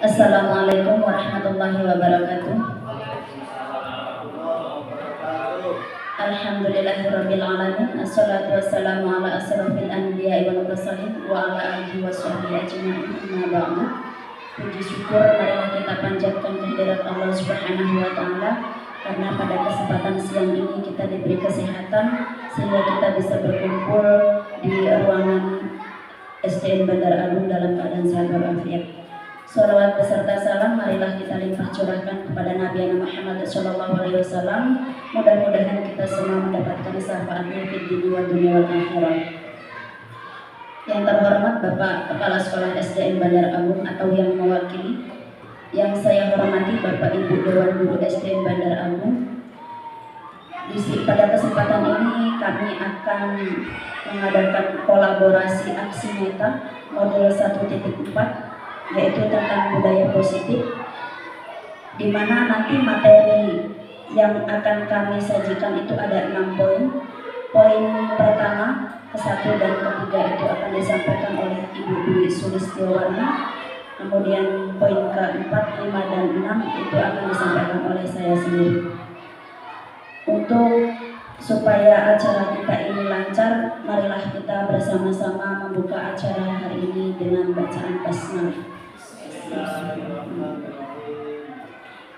Assalamualaikum warahmatullahi wabarakatuh. Alhamdulillahirabbil alamin. Assalatu wassalamu ala asrofil anbiya'i wal mursalin wa ala alihi washabbihi ajma'in. Amma ba'du. Puji syukur marilah kita panjatkan kehadirat Allah Subhanahu wa taala karena pada kesempatan siang ini kita diberi kesehatan sehingga kita bisa berkumpul di ruangan SDN Bandar Agung dalam keadaan sehat walafiat. Salawat beserta salam marilah kita limpah curahkan kepada Nabi Muhammad SAW. Mudah-mudahan kita semua mendapatkan syafaatnya di dunia wal akhirah. Yang terhormat Bapak Kepala Sekolah SDN Bandar Agung atau yang mewakili, yang saya hormati Bapak Ibu Dewan Guru SDN Bandar Agung. Pada kesempatan ini kami akan mengadakan kolaborasi aksi nyata model 1.4, yaitu tentang budaya positif, di mana nanti materi yang akan kami sajikan itu ada 6 poin. Poin pertama, ke-1 dan ke-3 itu akan disampaikan oleh Ibu Dwi Sulistiowati. Kemudian poin ke-4, 5, dan 6 itu akan disampaikan oleh saya sendiri. Untuk supaya acara kita ini lancar, marilah kita bersama-sama membuka acara hari ini dengan bacaan basmalah.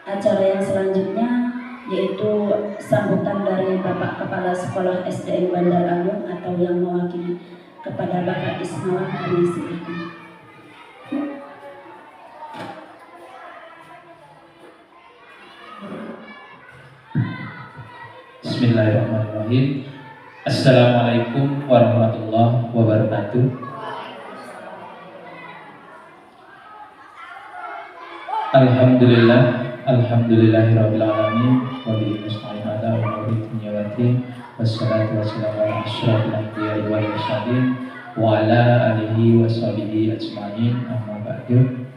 Acara yang selanjutnya yaitu sambutan dari Bapak Kepala Sekolah SDN Bandar Agung atau yang mewakili kepada Bapak Ismail Silakan. Bismillahirrahmanirrahim. Assalamualaikum warahmatullahi wabarakatuh. Alhamdulillahirabbil alamin wa bihi nasta'in ala umuri dunya waddin. Wassalatu wassalamu ala asyrofil anbiya'i wal mursalin wa ala alihi washabihi ajma'in. Amma ba'du.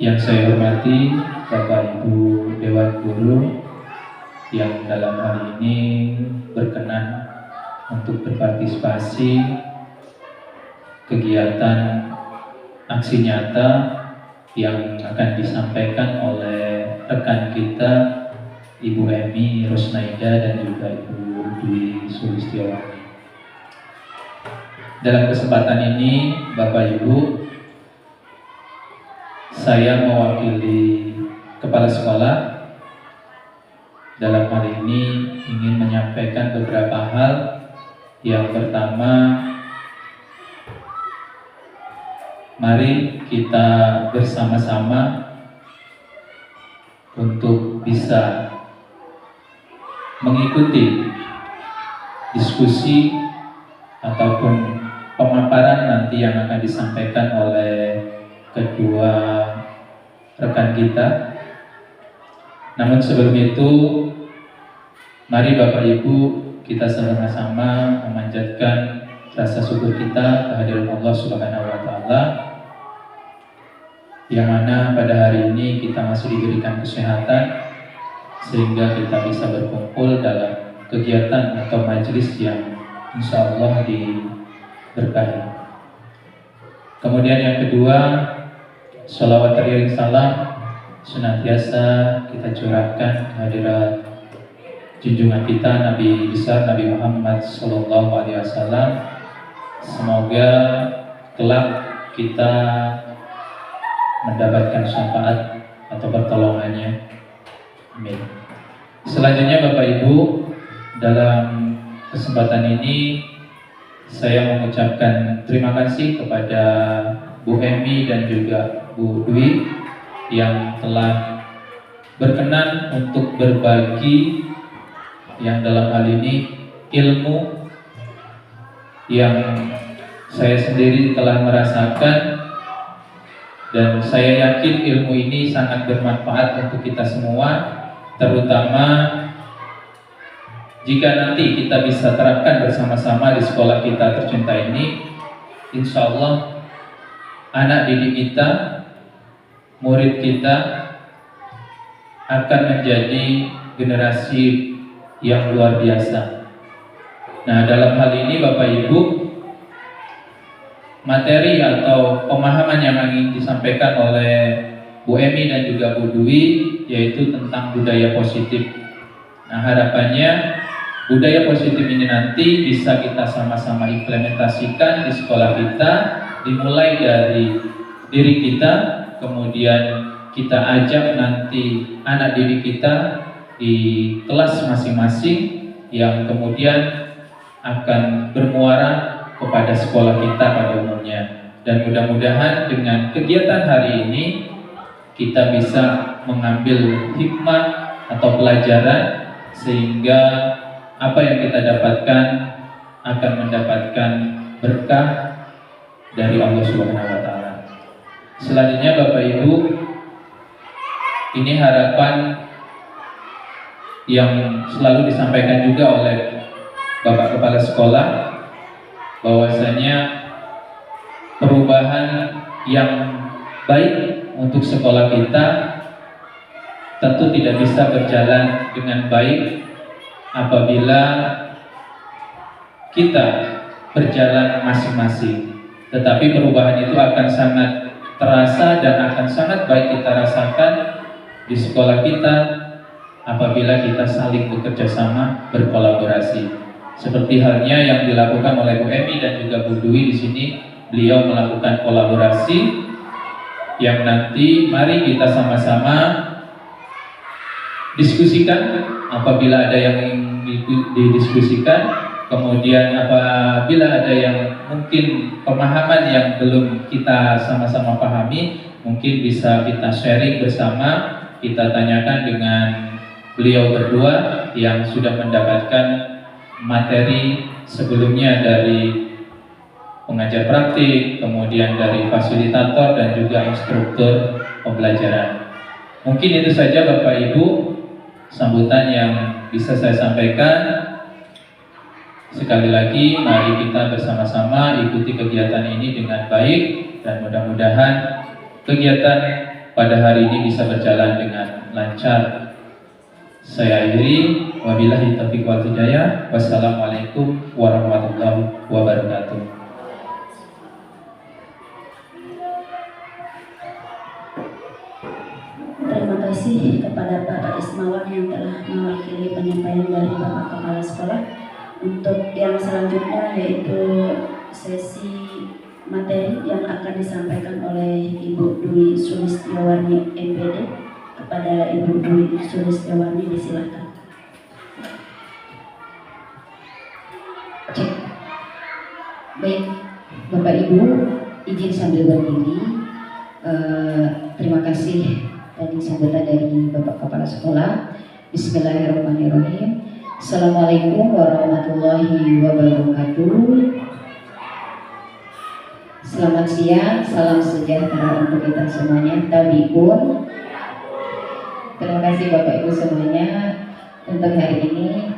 Yang saya hormati Bapak Ibu Dewan Guru yang dalam hari ini berkenan untuk berpartisipasi kegiatan aksi nyata yang akan disampaikan oleh rekan kita Ibu Emi Rosnaida dan juga Ibu Dwi Sulistiowati. Dalam kesempatan ini Bapak Ibu, saya mewakili Kepala Sekolah dalam hal ini ingin menyampaikan beberapa hal. Yang pertama, mari kita bersama-sama untuk bisa mengikuti diskusi ataupun pemaparan nanti yang akan disampaikan oleh kedua rekan kita. Namun sebelum itu, mari Bapak Ibu kita sama-sama memanjatkan rasa syukur kita kehadiran Allah Subhanahu wa taala, yang mana pada hari ini kita masih diberikan kesehatan sehingga kita bisa berkumpul dalam kegiatan atau majelis yang insya Allah diberkahi. Kemudian yang kedua, sholawat teriring salam senantiasa kita curahkan kehadirat junjungan kita Nabi besar Nabi Muhammad SAW. Semoga kelak kita mendapatkan syafaat atau pertolongannya. Amin. Selanjutnya Bapak Ibu, dalam kesempatan ini saya mengucapkan terima kasih kepada Bu Emi dan juga Bu Dwi yang telah berkenan untuk berbagi yang dalam hal ini ilmu yang saya sendiri telah merasakan, dan saya yakin ilmu ini sangat bermanfaat untuk kita semua, terutama jika nanti kita bisa terapkan bersama-sama di sekolah kita tercinta ini. Insya Allah anak didik kita, murid kita akan menjadi generasi yang luar biasa. Nah, dalam hal ini Bapak Ibu, materi atau pemahaman yang ingin disampaikan oleh Bu Emi dan juga Bu Dwi, yaitu tentang budaya positif. Nah, harapannya budaya positif ini nanti bisa kita sama-sama implementasikan di sekolah kita, dimulai dari diri kita, kemudian kita ajak nanti anak didik kita di kelas masing-masing yang kemudian akan bermuara kepada sekolah kita pada umumnya. Dan mudah-mudahan dengan kegiatan hari ini kita bisa mengambil hikmah atau pelajaran sehingga apa yang kita dapatkan akan mendapatkan berkah dari Allah Subhanahu wa taala. Selanjutnya Bapak Ibu, ini harapan yang selalu disampaikan juga oleh Bapak Kepala Sekolah, bahwasanya perubahan yang baik untuk sekolah kita tentu tidak bisa berjalan dengan baik apabila kita berjalan masing-masing. Tetapi perubahan itu akan sangat terasa dan akan sangat baik kita rasakan di sekolah kita apabila kita saling bekerja sama, berkolaborasi. Seperti halnya yang dilakukan oleh Bu Emi dan juga Bu Dwi di sini, beliau melakukan kolaborasi yang nanti mari kita sama-sama diskusikan apabila ada yang ingin didiskusikan, kemudian apabila ada yang mungkin pemahaman yang belum kita sama-sama pahami, mungkin bisa kita sharing bersama, kita tanyakan dengan beliau berdua yang sudah mendapatkan materi sebelumnya dari pengajar praktik, kemudian dari fasilitator dan juga instruktur pembelajaran. Mungkin itu saja Bapak Ibu sambutan yang bisa saya sampaikan. Sekali lagi mari kita bersama-sama ikuti kegiatan ini dengan baik dan mudah-mudahan kegiatan pada hari ini bisa berjalan dengan lancar. Saya akhiri, wabillahi taufiq wal hidayah. Wassalamualaikum warahmatullahi wabarakatuh. Terima kasih kepada Bapak Ismawan yang telah mewakili penyampaian dari Bapak Kepala Sekolah. Untuk yang selanjutnya yaitu sesi materi yang akan disampaikan oleh Ibu Dwi Sulistiawati MPD. Kepada Ibu Dwi Sulistiawati disilakan. Cek. Baik, Bapak Ibu, izin sambil berdiri. Terima kasih tadi sambutan dari Bapak Kepala Sekolah. Bismillahirrahmanirrahim. Assalamualaikum warahmatullahi wabarakatuh. Selamat siang, salam sejahtera untuk kita semuanya. Tabiun. Terima kasih Bapak Ibu semuanya untuk hari ini.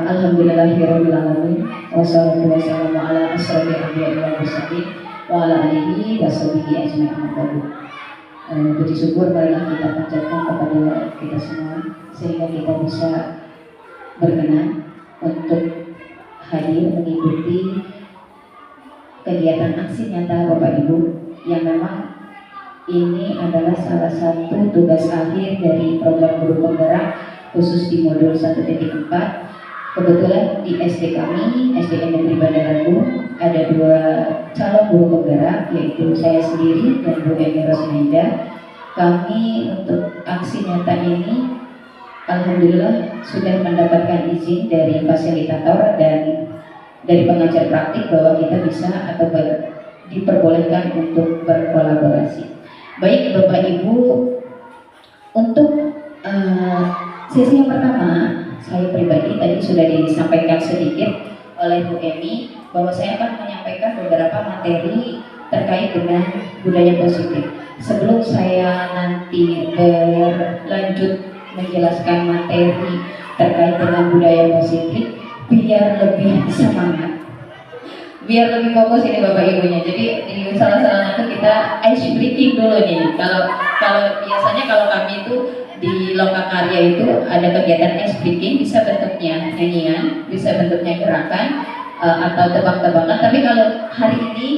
Alhamdulillahirabbil alamin. Wassalatu wassalamu ala asyrofil anbiya'i wal mursalin wa ala alihi washabihi ajma'in. Puji syukur marilah kita panjatkan kepada kita semua sehingga kita bisa berkenan untuk hadir mengikuti kegiatan aksi nyata Bapak Ibu yang memang ini adalah salah satu tugas akhir dari program guru penggerak khusus di modul 1.4. Kebetulan di SD kami, SDN Negeri Bandar Lampung, ada 2 calon guru penggerak, yaitu saya sendiri dan Bu Emi Rosnaida. Kami untuk aksi nyata ini alhamdulillah sudah mendapatkan izin dari fasilitator dan dari pengajar praktik bahwa kita bisa atau diperbolehkan untuk berkolaborasi. Baik Bapak Ibu, untuk sesi yang pertama saya pribadi tadi sudah disampaikan sedikit oleh Bu Emi bahwa saya akan menyampaikan beberapa materi terkait dengan budaya positif. Sebelum saya nanti berlanjut menjelaskan materi terkait dengan budaya positif, biar lebih semangat, biar lebih fokus ini Bapak Ibunya. Jadi di salah-salah itu kita ice breaking dulu nih. Kalau biasanya kalau kami itu di Lokakarya itu ada kegiatan ice breaking, bisa bentuknya nyanyian, bisa bentuknya gerakan atau tebak-tebakan. Tapi kalau hari ini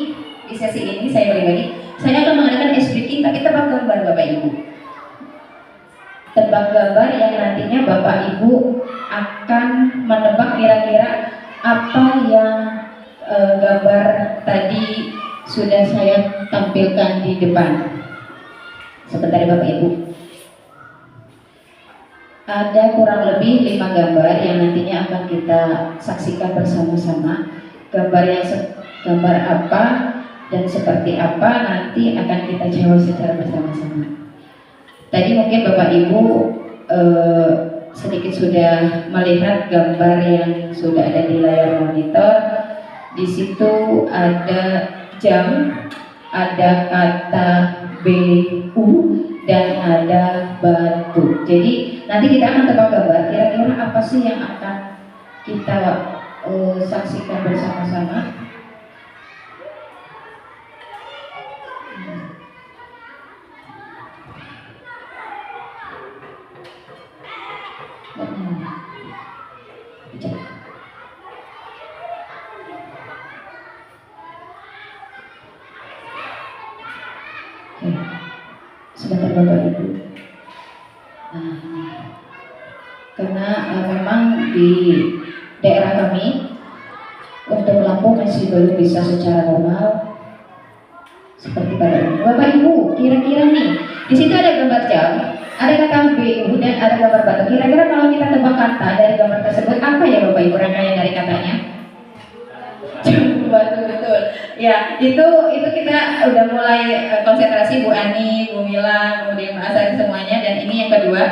di sesi ini saya pribadi, saya akan mengadakan ice breaking tapi tebak gambar Bapak Ibu. Tebak gambar yang nantinya Bapak Ibu akan menebak kira-kira apa yang gambar tadi sudah saya tampilkan di depan. Sebentar ya Bapak Ibu. Ada kurang lebih 5 gambar yang nantinya akan kita saksikan bersama-sama. Gambar apa dan seperti apa nanti akan kita jawab secara bersama-sama. Tadi mungkin Bapak Ibu sedikit sudah melihat gambar yang sudah ada di layar monitor. Di situ ada jam, ada kata BU dan ada batu. Jadi nanti kita akan tebak gambar kira-kira apa sih yang akan kita saksikan bersama-sama. Sebentar Bapak Ibu. Karena memang di daerah kami untuk lampu masih belum bisa secara normal seperti pada ini. Bapak Ibu, kira-kira nih di situ ada gambar jam, ada kata BU dan ada gambar batu. Kira-kira kalau kita tebak kata dari gambar tersebut apa ya Bapak Ibu rangkaian dari katanya? Betul. Ya, itu kita udah mulai konsentrasi Bu Ani, Bu Mila, kemudian Mbak Asari semuanya. Dan ini yang kedua,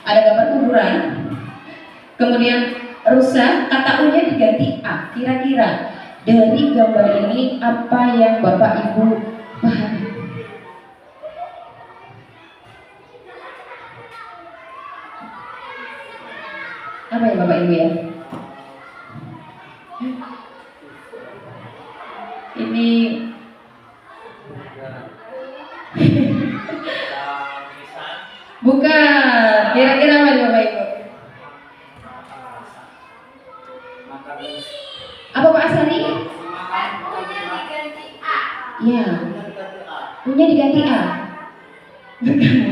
ada gambar kuburan. Kemudian rusa, kata U-nya diganti A. Kira-kira dari gambar ini apa yang Bapak Ibu pahami? Apa ya Bapak Ibu ya? Ini bukan, kira-kira apa Bapak Ibu? Apa Pak Asari? Ya, punya diganti A.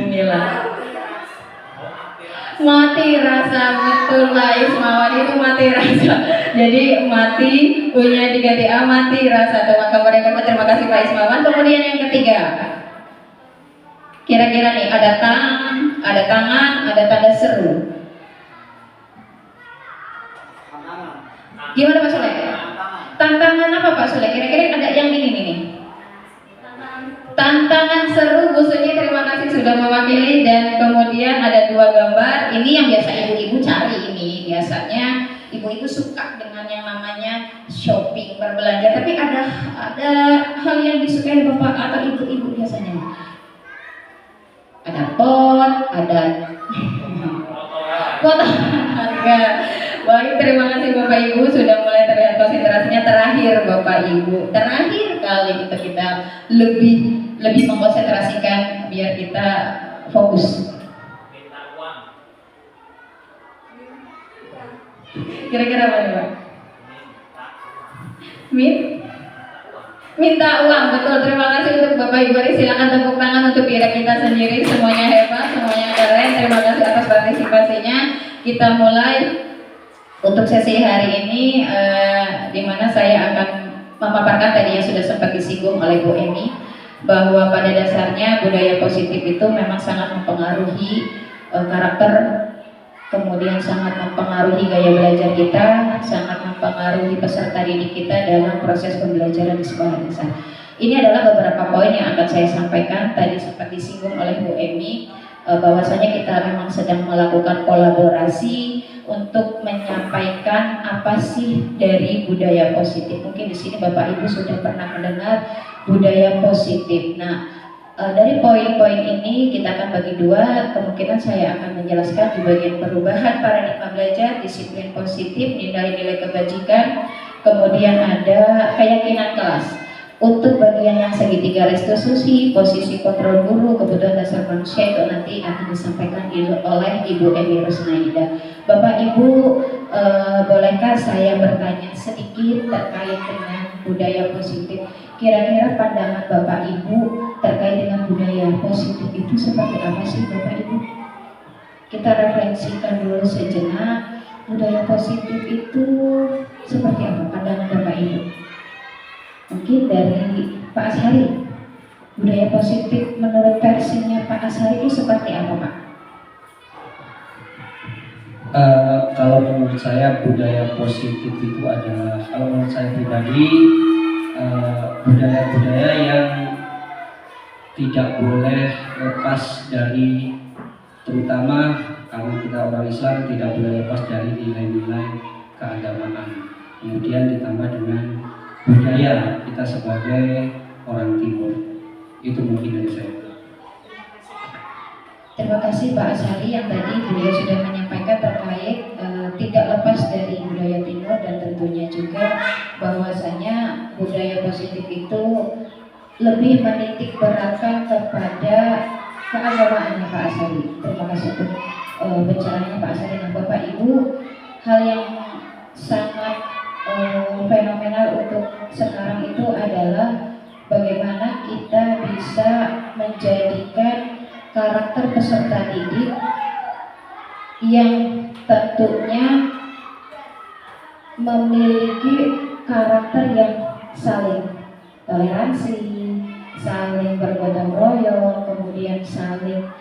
Mila. Mati rasa, betul lah Ismawan itu mati rasa. Jadi mati, punya diganti A, mati rasa. Terima kasih Pak Ismawan. Kemudian yang ketiga, kira-kira nih ada tangan, ada tanda seru. Gimana Pak Soleh? Tantangan apa Pak Soleh? Kira-kira ada yang ini nih. Tantangan seru, Bu Sunyi terima kasih sudah mewakili. Dan kemudian ada 2 gambar. Ini yang biasa ibu-ibu cari ini. Biasanya ibu-ibu suka dengan yang namanya shopping, berbelanja. Tapi ada hal yang disukai bapak atau ibu-ibu biasanya. Ada pot, ada foto harga. Baik, terima kasih Bapak Ibu sudah mulai terlihat konsentrasinya. Terakhir Bapak Ibu, terakhir kali kita lebih mengkonsentrasikan biar kita fokus. Kira-kira apa nih Pak? Minta uang, betul. Terima kasih untuk Bapak Ibu. Silakan tepuk tangan untuk diri kita sendiri. Semuanya hebat, semuanya keren. Terima kasih atas partisipasinya. Kita mulai untuk sesi hari ini, di mana saya akan memaparkan tadi yang sudah sempat disinggung oleh Bu Emi, bahwa pada dasarnya budaya positif itu memang sangat mempengaruhi karakter, kemudian sangat mempengaruhi gaya belajar kita, sangat mempengaruhi peserta didik kita dalam proses pembelajaran di sekolah dasar. Ini adalah beberapa poin yang akan saya sampaikan. Tadi sempat disinggung oleh Bu Emi, bahwasanya kita memang sedang melakukan kolaborasi untuk menyampaikan apa sih dari budaya positif. Mungkin di sini Bapak Ibu sudah pernah mendengar budaya positif. Nah, dari poin-poin ini kita akan bagi 2. Kemungkinan saya akan menjelaskan di bagian perubahan paradigma belajar, disiplin positif, nilai-nilai kebajikan, kemudian ada keyakinan kelas. Untuk bagian yang segitiga restitusi, posisi kontrol guru, kebutuhan dasar manusia itu nanti akan disampaikan oleh Ibu Emi Rusnaida. Bapak Ibu, bolehkah saya bertanya sedikit terkait dengan budaya positif. Kira-kira pandangan Bapak Ibu terkait dengan budaya positif itu seperti apa sih Bapak Ibu? Kita refleksikan dulu sejenak, budaya positif itu seperti apa pandangan Bapak Ibu? Mungkin dari Pak Ashari, budaya positif menurut versinya Pak Ashari itu seperti apa Pak? Kalau menurut saya budaya positif itu adalah, kalau menurut saya pribadi, budaya-budaya yang tidak boleh lepas dari, terutama kalau kita orang Islam, tidak boleh lepas dari nilai-nilai keagamaan. Kemudian ditambah dengan budaya kita sebagai orang Timur. Itu mungkin dari saya. Terima kasih Pak Ashari yang tadi beliau sudah menyampaikan terkait tidak lepas dari budaya Timur, dan tentunya juga bahwasanya budaya positif itu lebih menitik beratkan kepada keagamaannya Pak Ashari. Terima kasih untuk penjelasannya Pak Ashari dan Bapak Ibu. Hal yang sangat fenomenal untuk sekarang itu adalah bagaimana kita bisa menjadikan karakter peserta didik yang tentunya memiliki karakter yang saling toleransi, saling bergotong royong, kemudian saling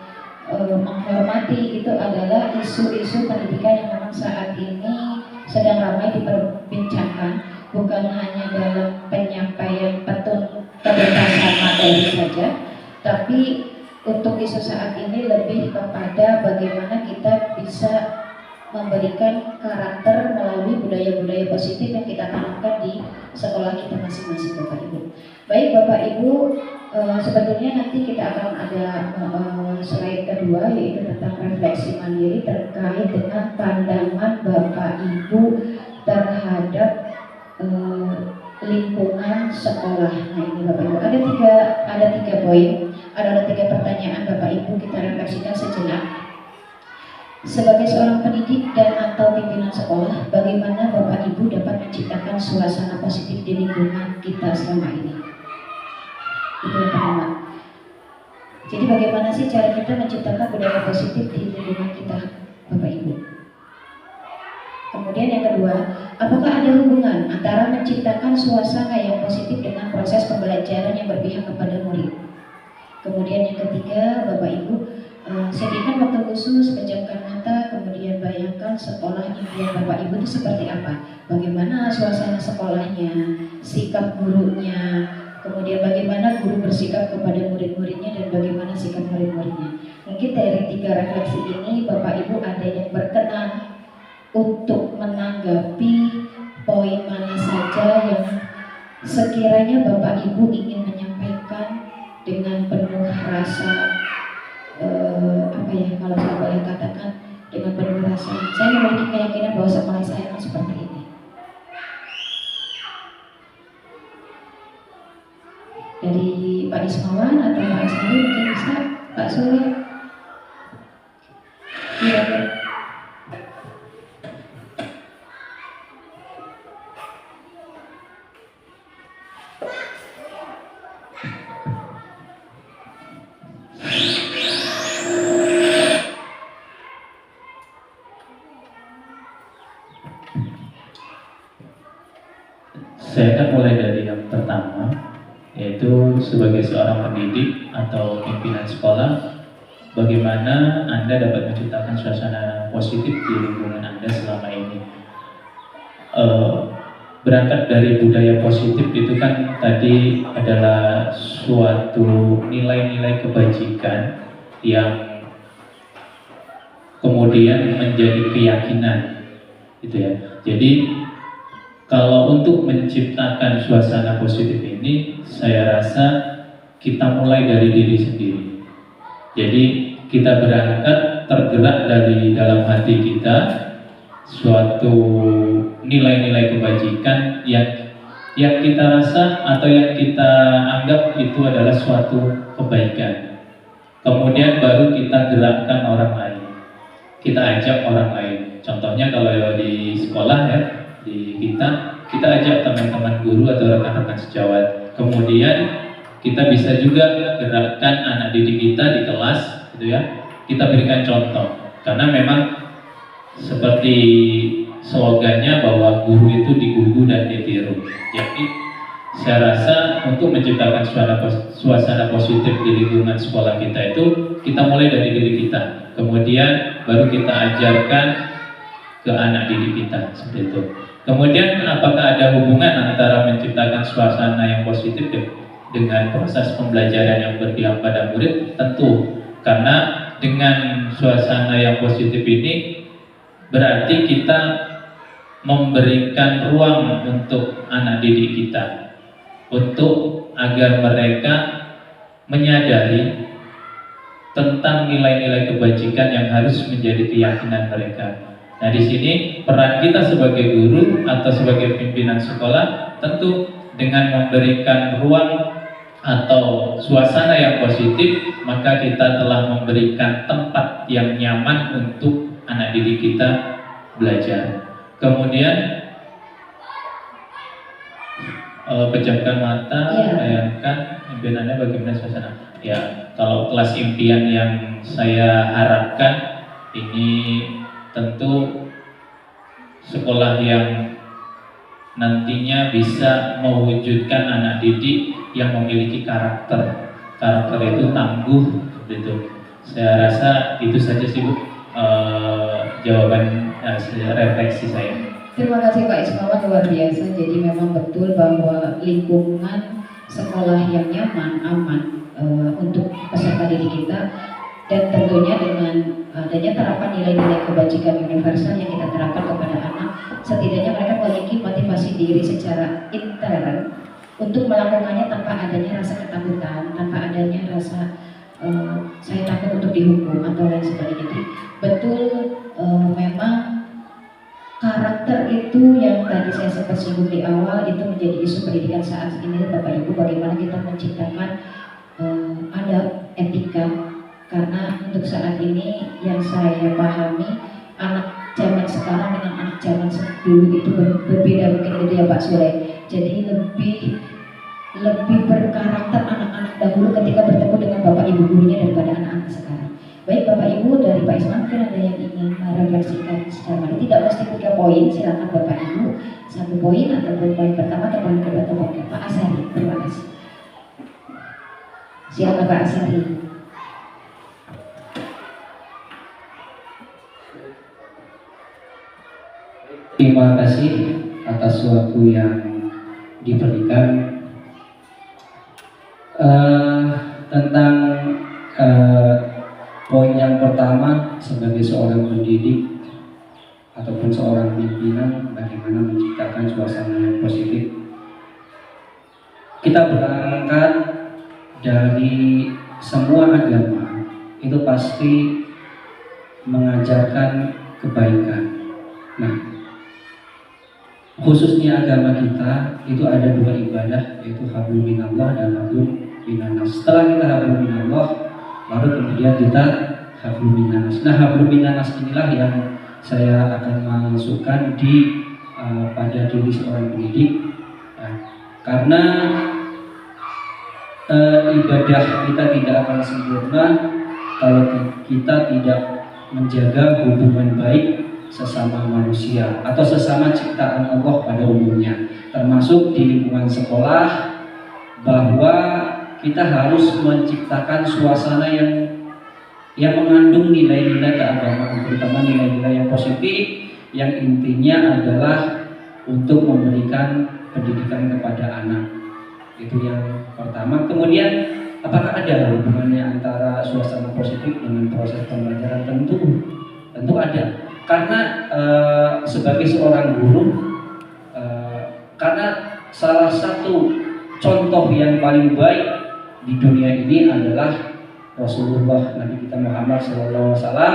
menghormati. Itu adalah isu-isu pendidikan yang memang saat ini sedang ramai diperbincangkan, bukan hanya dalam penyampaian kebebasan materi saja, tapi untuk isu saat ini lebih kepada bagaimana kita bisa memberikan karakter melalui budaya-budaya positif yang kita tanamkan di sekolah kita masing-masing Bapak Ibu. Baik Bapak Ibu, sebetulnya nanti kita akan ada slide kedua, yaitu tentang refleksi mandiri terkait dengan pandangan Bapak Ibu terhadap lingkungan sekolah. Nah ini Bapak Ibu, ada tiga poin, ada tiga pertanyaan Bapak Ibu, kita refleksikan sejenak. Sebagai seorang pendidik dan atau pimpinan sekolah, bagaimana Bapak Ibu dapat menciptakan suasana positif di lingkungan kita selama ini? Itu yang pertama. Jadi bagaimana sih cara kita menciptakan budaya positif di lingkungan kita, Bapak Ibu? Kemudian yang kedua, apakah ada hubungan antara menciptakan suasana yang positif dengan proses pembelajaran yang berpihak kepada murid? Kemudian yang ketiga, Bapak Ibu, sediakan waktu khusus, pejamkan mata, kemudian bayangkan sekolah impian Bapak Ibu itu seperti apa? Bagaimana suasana sekolahnya, sikap gurunya, kemudian bagaimana guru bersikap kepada murid-muridnya, dan bagaimana sikap murid-muridnya. Mungkin dari tiga refleksi ini Bapak Ibu ada yang berkenan untuk menanggapi poin mana saja yang sekiranya Bapak Ibu ingin menyampaikan dengan penuh rasa kalau saya boleh katakan dengan penuh rasa, saya memiliki keyakinan bahwa sekolah saya akan seperti ini. Dari Pak Ismawan atau Pak Asli mungkin bisa, Pak Sule. Iya. Saya akan mulai dari yang pertama, yaitu sebagai seorang pendidik atau pimpinan sekolah, bagaimana Anda dapat menciptakan suasana positif di lingkungan Anda selama ini. Berangkat dari budaya positif itu kan tadi adalah suatu nilai-nilai kebajikan yang kemudian menjadi keyakinan, gitu ya. Jadi kalau untuk menciptakan suasana positif ini, saya rasa kita mulai dari diri sendiri. Jadi kita berangkat tergerak dari dalam hati kita suatu nilai-nilai kebajikan yang kita rasa atau yang kita anggap itu adalah suatu kebaikan. Kemudian baru kita gerakkan orang lain, kita ajak orang lain. Contohnya kalau di sekolah ya, di kita ajak teman-teman guru atau rekan-rekan sejawat. Kemudian kita bisa juga gerakkan anak didik kita di kelas, gitu ya. Kita berikan contoh, karena memang seperti slogannya bahwa guru itu digugu dan ditiru. Jadi saya rasa untuk menciptakan suasana positif di lingkungan sekolah kita itu kita mulai dari diri kita, kemudian baru kita ajarkan ke anak didik kita, seperti itu. Kemudian apakah ada hubungan antara menciptakan suasana yang positif dengan proses pembelajaran yang berpihak pada murid? Tentu, karena dengan suasana yang positif ini berarti kita memberikan ruang untuk anak didik kita untuk agar mereka menyadari tentang nilai-nilai kebajikan yang harus menjadi keyakinan mereka. Nah, di sini peran kita sebagai guru atau sebagai pimpinan sekolah tentu dengan memberikan ruang atau suasana yang positif, maka kita telah memberikan tempat yang nyaman untuk anak didik kita belajar. Kemudian pejamkan mata, bayangkan pimpinannya bagaimana suasana. Ya, kalau kelas impian yang saya harapkan ini tentu sekolah yang nantinya bisa mewujudkan anak didik yang memiliki karakter itu tangguh, gitu. Saya rasa itu saja sih Bu, jawaban refleksi saya. Terima kasih Pak Ismawan, luar biasa. Jadi memang betul bahwa lingkungan sekolah yang nyaman, aman untuk peserta didik kita, dan tentunya dengan adanya terapan nilai-nilai kebajikan universal yang kita terapkan kepada anak, setidaknya mereka memiliki motivasi diri secara intern untuk melakukannya tanpa adanya rasa ketakutan, tanpa adanya rasa saya takut untuk dihukum atau lain sebagainya. Jadi betul, memang karakter itu yang tadi saya sempat singgung di awal, itu menjadi isu pendidikan saat ini, Bapak Ibu. Bagaimana kita menciptakan adab, etika, karena untuk saat ini yang saya pahami, anak zaman sekarang dengan anak zaman dulu itu berbeda mungkin, gitu ya Pak Sule. Jadi lebih berkarakter anak-anak dahulu ketika bertemu dengan bapak ibu gurunya daripada anak-anak sekarang. Baik Bapak Ibu, dari Pak Ismail mungkin ada yang ingin merefleksikan secara tidak mesti 3 poin, silakan Bapak Ibu 1 poin ataupun poin pertama atau poin kedua atau poin Pak Asari. Terima kasih. Silakan Pak Asari. Terima kasih atas waktu yang diberikan. Tentang poin yang pertama, sebagai seorang pendidik ataupun seorang pimpinan, bagaimana menciptakan suasana yang positif. Kita berangkat dari semua agama itu pasti mengajarkan kebaikan. Nah, khususnya agama kita itu ada 2 ibadah, yaitu hablum minallah dan hablum minanas. Setelah kita hablum minallah, baru kemudian kita hablum minanas. Nah, hablum minanas inilah yang saya akan masukkan di pada diri seorang pendidik, karena ibadah kita tidak akan sempurna kalau kita tidak menjaga hubungan baik sesama manusia atau sesama ciptaan Allah pada umumnya, termasuk di lingkungan sekolah, bahwa kita harus menciptakan suasana yang mengandung nilai-nilai keagamaan, terutama nilai-nilai yang positif, yang intinya adalah untuk memberikan pendidikan kepada anak. Itu yang pertama. Kemudian, apakah ada hubungannya antara suasana positif dengan proses pembelajaran? Tentu ada. Karena sebagai seorang guru, karena salah satu contoh yang paling baik di dunia ini adalah Rasulullah Nabi kita Muhammad SAW.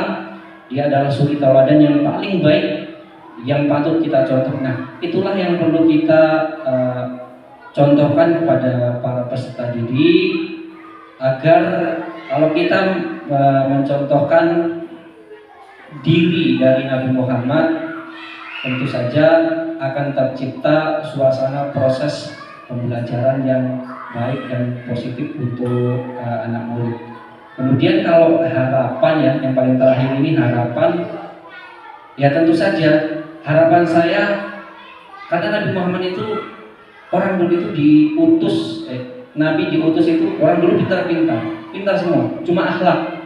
Dia adalah suri tauladan yang paling baik, yang patut kita contoh. Nah, itulah yang perlu kita contohkan kepada para peserta didik, agar kalau kita mencontohkan diri dari Nabi Muhammad, tentu saja akan tercipta suasana proses pembelajaran yang baik dan positif untuk anak murid. Kemudian kalau harapan ya, yang paling terakhir ini harapan, ya tentu saja harapan saya, karena Nabi Muhammad itu orang dulu itu diutus, Nabi diutus itu orang dulu pintar semua, cuma akhlak.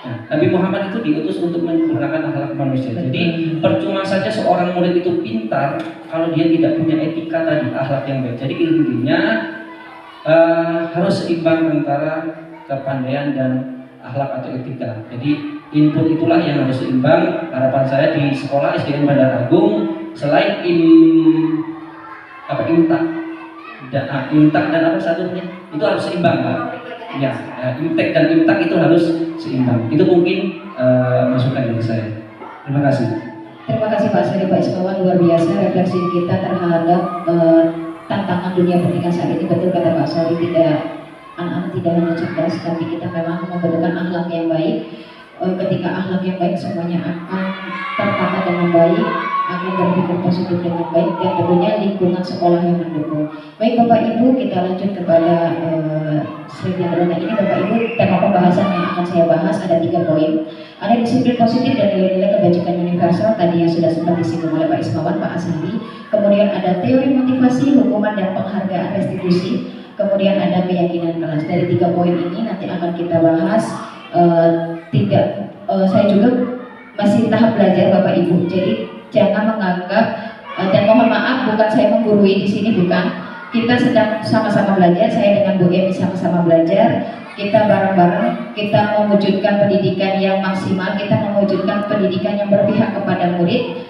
Nah, Nabi Muhammad itu diutus untuk menyempurnakan akhlak manusia. Jadi percuma saja seorang murid itu pintar kalau dia tidak punya etika tadi, akhlak yang baik. Jadi intinya harus seimbang antara kepandaian dan akhlak atau etika. Jadi input itulah yang harus seimbang. Harapan saya di sekolah SDN Bandar Agung selain intak dan apa satunya itu harus seimbang, Pak. Ya, imtek dan imtak itu harus seimbang. Itu mungkin masukan dari saya. Terima kasih. Terima kasih Pak Sari, Pak Ismawan, luar biasa refleksi kita terhadap tantangan dunia pendidikan saat ini. Betul kata Pak Sari, anak-anak tidak hanya cerdas, tapi kita memang membutuhkan akhlak yang baik. Ketika akhlak yang baik, semuanya akan tertata dengan baik, akan berpikir positif dengan baik, dan tentunya lingkungan sekolah yang mendukung. Baik Bapak Ibu, kita lanjut kepada slide yang berikutnya. Ini Bapak Ibu, tema pembahasan yang akan saya bahas ada 3 poin. Ada disiplin positif dan nilai-nilai kebajikan universal, tadi yang sudah sempat disinggung oleh Pak Ismawan, Pak Asandi. Kemudian ada teori motivasi, hukuman dan penghargaan restitusi. Kemudian ada keyakinan kelas. Dari 3 poin ini nanti akan kita bahas. Saya juga masih tahap belajar Bapak Ibu. Jadi jangan menganggap dan mohon maaf, bukan saya menggurui di sini, bukan. Kita sedang sama-sama belajar. Saya dengan Bu Emi sama-sama belajar. Kita bareng-bareng, kita mewujudkan pendidikan yang maksimal, kita mewujudkan pendidikan yang berpihak kepada murid.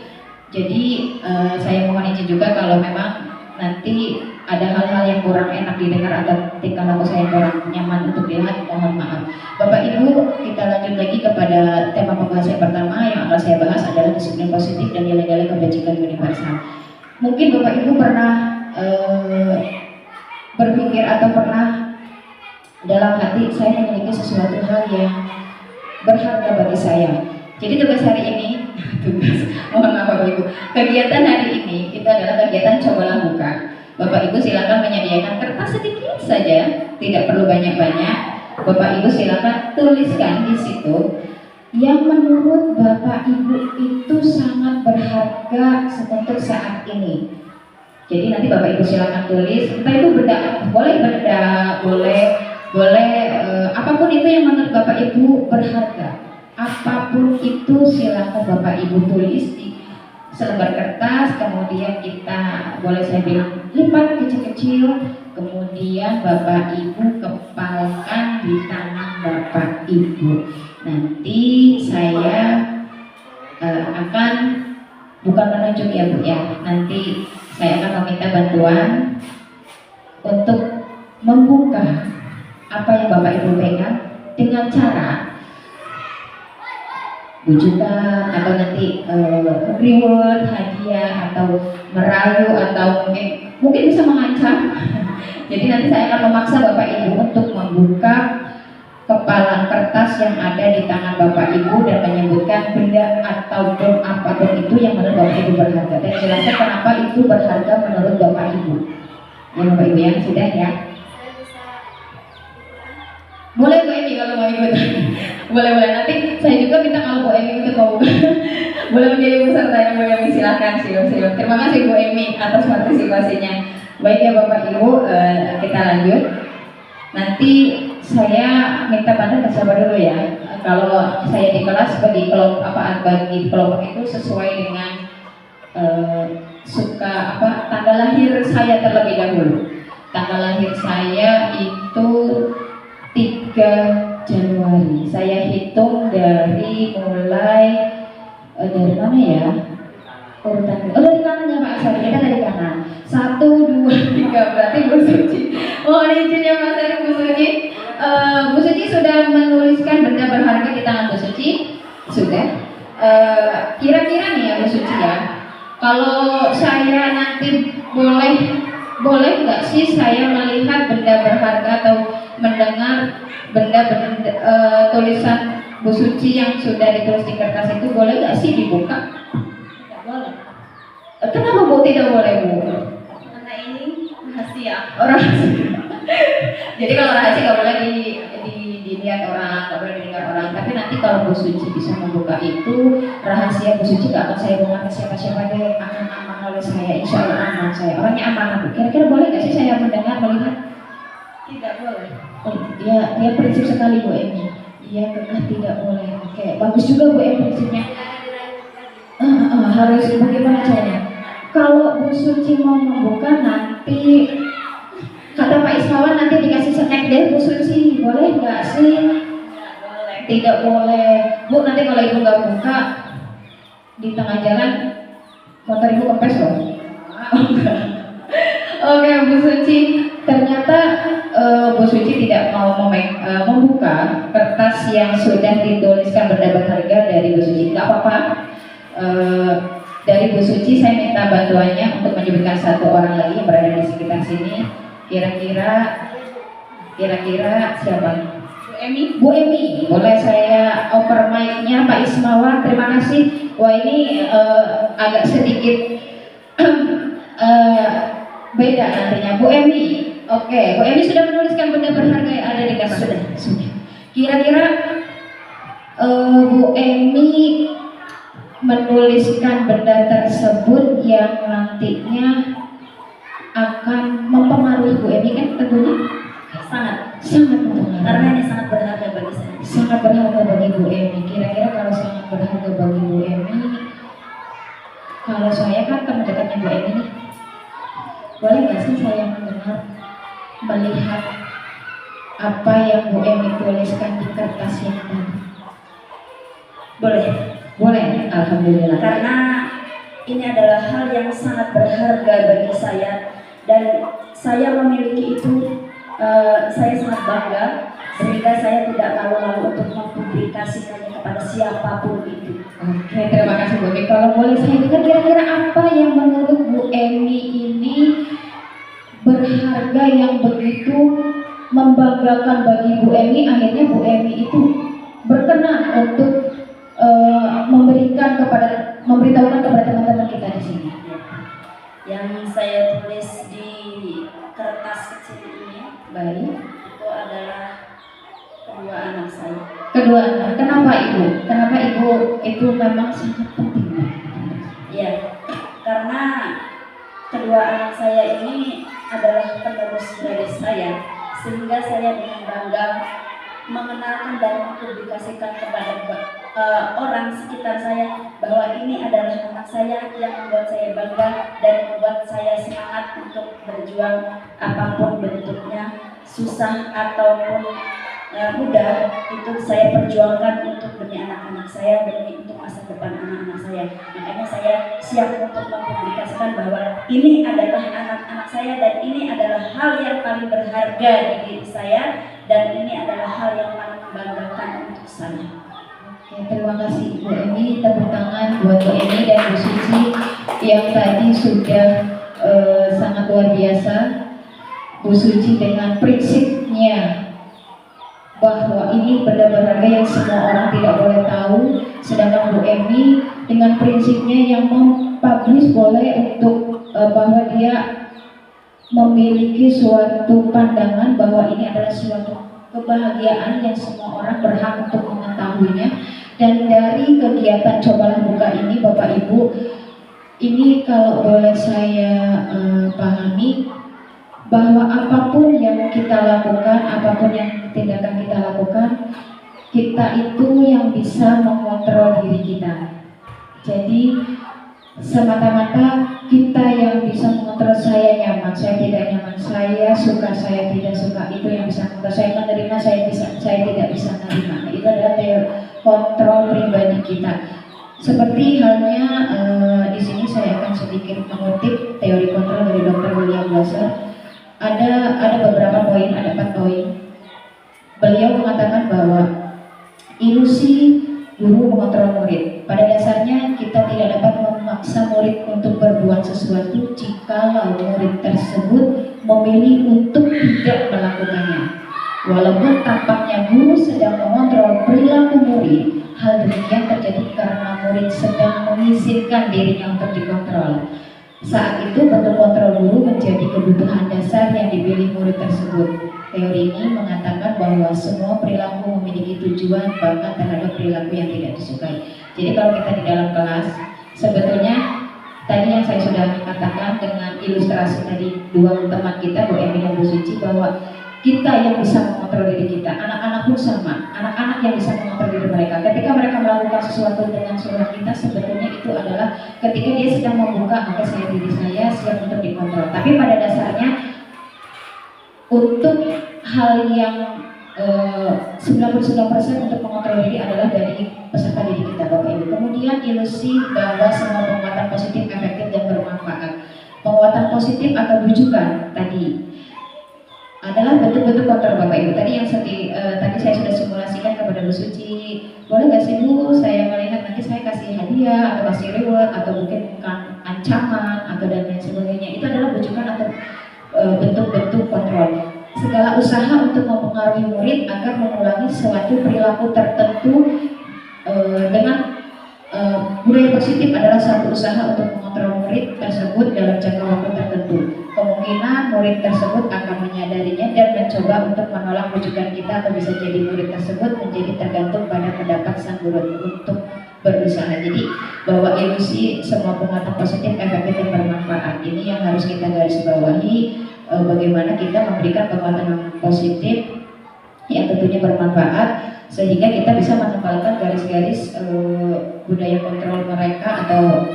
Jadi saya mohon izin juga kalau memang nanti ada hal-hal yang kurang enak didengar atau tingkah laku saya kurang nyaman untuk dilihat, mohon maaf. Bapak Ibu, kita lanjut lagi kepada tema pembahasan pertama yang akan saya bahas adalah disiplin positif dan nilai-nilai kebajikan universal. Mungkin Bapak Ibu pernah berpikir atau pernah dalam hati saya memiliki sesuatu hal yang berharga bagi saya. Jadi tugas hari ini, mohon maaf Bapak Ibu, kegiatan hari ini itu adalah kegiatan cobalah buka. Bapak Ibu silakan menyediakan kertas sedikit saja, tidak perlu banyak-banyak. Bapak Ibu silakan tuliskan di situ yang menurut Bapak Ibu itu sangat berharga untuk saat ini. Jadi nanti Bapak Ibu silakan tulis, entah itu benda, boleh apapun itu yang menurut Bapak Ibu berharga. Apapun itu silakan Bapak Ibu tulis di selembar kertas, kemudian kita boleh saya bilang lipat kecil-kecil, kemudian Bapak Ibu kepalkan di tangan Bapak Ibu. Nanti saya akan bukan menunjuk ya Bu ya, nanti saya akan meminta bantuan untuk membuka apa yang Bapak Ibu pegang dengan cara bujukan atau nanti reward, hadiah atau merayu atau mungkin bisa mengancam. Jadi nanti saya akan memaksa Bapak Ibu untuk membuka kepalan kertas yang ada di tangan Bapak Ibu dan menyebutkan benda ataupun apapun itu yang menurut Bapak Ibu berharga dan jelaskan kenapa itu berharga menurut Bapak Ibu. Ya Bapak Ibu yang sudah ya. Boleh Bu Emi kalau mau ikut. boleh nanti saya juga minta kalau Bu Emi untuk mau boleh menjadi peserta yang Bu Emi, silahkan. Terima kasih Bu Emi atas partisipasinya. Baik ya Bapak Ibu, kita lanjut. Nanti saya minta bantuan sabar dulu ya. Kalau saya di kelas bagi kelompok itu sesuai dengan tanggal lahir saya terlebih dahulu. Tanggal lahir saya itu 3 Januari. Saya hitung dari mulai dari mana ya? Urutan. Dari kanan ya Pak Sari, kita dari kanan. 1, 2, 3 berarti Bu Suci. Mohon izin ya Pak Sari, Bu Suci. Bu Suci sudah menuliskan benda berharga di tangan Bu Suci? Sudah. Kira-kira nih ya Bu Suci ya. Kalau saya nanti boleh nggak sih saya melihat benda berharga atau mendengar benda-benda tulisan Bu Suci yang sudah ditulis di kertas itu, boleh nggak sih dibuka? Tidak boleh. Kenapa Kenapa Bu tidak boleh Bu? Karena ini rahasia. Orang jadi kalau rahasia nggak boleh dilihat orang, nggak boleh didengar orang. Tapi nanti kalau Bu Suci bisa membuka itu rahasia Bu Suci nggak akan saya bongkar ke siapa-siapa deh, akan aman oleh saya, insya Allah aman saya. Orangnya amanah Bu. Kira-kira boleh nggak sih saya mendengar melihat? Tidak boleh. Oh, dia prinsip sekali Bu Emi. Iya tidak boleh. Oke, bagus juga Bu Emi prinsipnya. Harus bagaimana caranya? Kalau Bu Suci mau membuka nanti kata Pak Ismawan nanti dikasih snack dari Bu Suci, boleh nggak sih? Tidak boleh. Tidak boleh. Bu nanti kalau Ibu nggak buka di tengah jalan motor Ibu kempes loh. Oke Bu Suci, ternyata Bu Suci tidak mau membuka kertas yang sudah dituliskan benda berharga dari Bu Suci. Nggak apa-apa. Dari Bu Suci saya minta bantuannya untuk menyebutkan satu orang lagi yang berada di sekitar sini. Kira-kira siapa? Bu Emi. Bu Emi, boleh saya oper mic-nya Pak Ismawan, terima kasih. Wah ini agak sedikit beda nantinya. Bu Emi, oke. Bu Emi sudah menuliskan benda berharga yang ada di kertas. Sudah. Kira-kira Bu Emi menuliskan benda tersebut yang nantinya akan mempengaruhi Bu Emi kan tentunya Sangat. mempengaruhi. Karena ini sangat berharga bagi saya. Sangat berharga bagi Bu Emi. Kira-kira kalau sangat berharga bagi Bu Emi, kalau saya kan teman dekatnya Bu Emi nih, boleh nggak sih saya mendengar, melihat apa yang Bu Emi tuliskan di kertas yang tadi? Boleh. Boleh, alhamdulillah. Karena ini adalah hal yang sangat berharga bagi saya dan saya memiliki itu. Saya sangat bangga sehingga saya tidak malu-malu untuk mempublikasikannya kepada siapapun itu. Oke, terima kasih Bu Emi. Kalau boleh saya dengar kira-kira apa yang menurut Bu Emi ini berharga yang begitu membanggakan bagi Bu Emi, akhirnya Bu Emi itu berkenan untuk memberitahukan kepada teman-teman kita di sini. Yang saya tulis di kertas kecil ini Baik. itu adalah kedua anak saya. Kedua anak, kenapa Ibu? Kenapa Ibu itu memang sangat penting? Ya, karena kedua anak saya ini adalah penerus garis saya, sehingga saya dengan bangga mengenalkan dan mempublikasikan kepada orang sekitar saya bahwa ini adalah anak saya yang membuat saya bangga dan membuat saya semangat untuk berjuang apapun bentuknya, susah ataupun mudah, itu saya perjuangkan untuk demi anak-anak saya, demi untuk masa depan anak-anak saya. Makanya saya siap untuk mempublikasikan bahwa ini adalah anak-anak saya dan ini adalah hal yang paling berharga di diri saya dan ini adalah hal yang paling membanggakan untuk saya. Oke, terima kasih Bu Emi. Tepuk tangan buat Bu Emi dan Bu Suci yang tadi sudah sangat luar biasa. Bu Suci dengan prinsipnya bahwa ini benda berharga yang semua orang tidak boleh tahu, sedangkan Bu Emi dengan prinsipnya yang mempublish boleh untuk bahwa dia memiliki suatu pandangan bahwa ini adalah suatu kebahagiaan yang semua orang berhak untuk mengetahuinya. Dan dari kegiatan Cobalah Buka ini Bapak Ibu, ini kalau boleh saya pahami bahwa apapun yang kita lakukan, apapun yang tindakan kita lakukan, kita itu yang bisa mengontrol diri kita. Jadi semata-mata kita yang bisa mengontrol, saya nyaman, saya tidak nyaman, saya suka, saya tidak suka, itu yang bisa mengontrol. Saya menerima, saya tidak bisa menerima. Itu adalah kontrol pribadi kita. Seperti halnya di sini saya akan sedikit mengutip teori kontrol dari Dr. William Glasser. Ada beberapa poin, ada 4 poin. Beliau mengatakan bahwa ilusi guru mengontrol murid. Pada dasarnya kita tidak dapat memaksa murid untuk berbuat sesuatu jikalau murid tersebut memilih untuk tidak melakukannya. Walaupun tampaknya guru sedang mengontrol perilaku murid, hal demikian terjadi karena murid sedang mengizinkan dirinya untuk dikontrol. Saat itu bentuk kontrol guru menjadi kebutuhan dasar yang dipilih murid tersebut. Teori ini mengatakan bahwa semua perilaku memiliki tujuan bahkan terhadap perilaku yang tidak disukai. Jadi kalau kita di dalam kelas, sebetulnya tadi yang saya sudah katakan dengan ilustrasi tadi dua teman kita, Bu Emi dan Bu Suci, bahwa kita yang bisa mengontrol diri kita, anak-anak pun sama, anak-anak yang bisa mengontrol diri mereka. Ketika mereka melakukan sesuatu dengan surat kita, sebetulnya itu adalah ketika dia sedang membuka, oke, saya diri saya siap untuk dikontrol. Tapi pada dasarnya untuk hal yang 99% untuk mengontrol diri adalah dari peserta didik kita, Bapak Ibu. Kemudian ilusi bahwa semua penguatan positif efektif dan bermanfaat. Penguatan positif atau bujukan tadi adalah bentuk-bentuk kontrol, Bapak Ibu. Tadi yang tadi saya sudah simulasikan kepada Bu Suci, boleh nggak sih Bu, saya melihat nanti saya kasih hadiah atau kasih reward atau mungkin ancaman atau dan lain sebagainya. Itu adalah bujukan atau bentuk-bentuk kontrol. Segala usaha untuk mempengaruhi murid agar mengulangi suatu perilaku tertentu dengan budaya positif adalah suatu usaha untuk mengontrol murid tersebut dalam jangka waktu tertentu. Kemungkinan murid tersebut akan menyadarinya dan mencoba untuk menolak rujukan kita, atau bisa jadi murid tersebut menjadi tergantung pada pendapat sang guru untuk berusaha. Jadi bahwa ilusi semua penguatan positif efektif dan bermanfaat ini yang harus kita garis bawahi, bagaimana kita memberikan penguatan yang positif yang tentunya bermanfaat sehingga kita bisa menempelkan garis-garis budaya kontrol mereka atau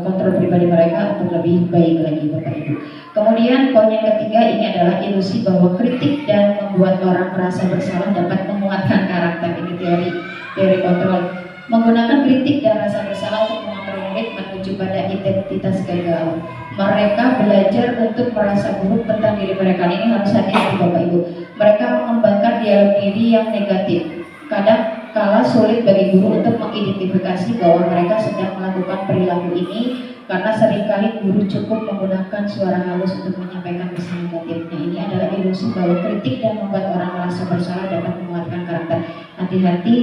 kontrol pribadi mereka untuk lebih baik lagi, Bapak Ibu. Kemudian poin yang ketiga ini adalah ilusi bahwa kritik dan membuat orang merasa bersalah dapat menguatkan karakter. Ini teori kontrol. Menggunakan kritik dan rasa bersalah untuk mengontrol murid menuju pada identitas gagal. Mereka belajar untuk merasa buruk tentang diri mereka. Ini harus hati-hati, Bapak Ibu. Mereka mengembangkan dialog diri yang negatif. Kadang kala sulit bagi guru untuk mengidentifikasi bahwa mereka sedang melakukan perilaku ini karena seringkali guru cukup menggunakan suara halus untuk menyampaikan pesan negatifnya. Ini adalah ilusi bahwa kritik dan membuat orang merasa bersalah dapat menguatkan karakter. Hati-hati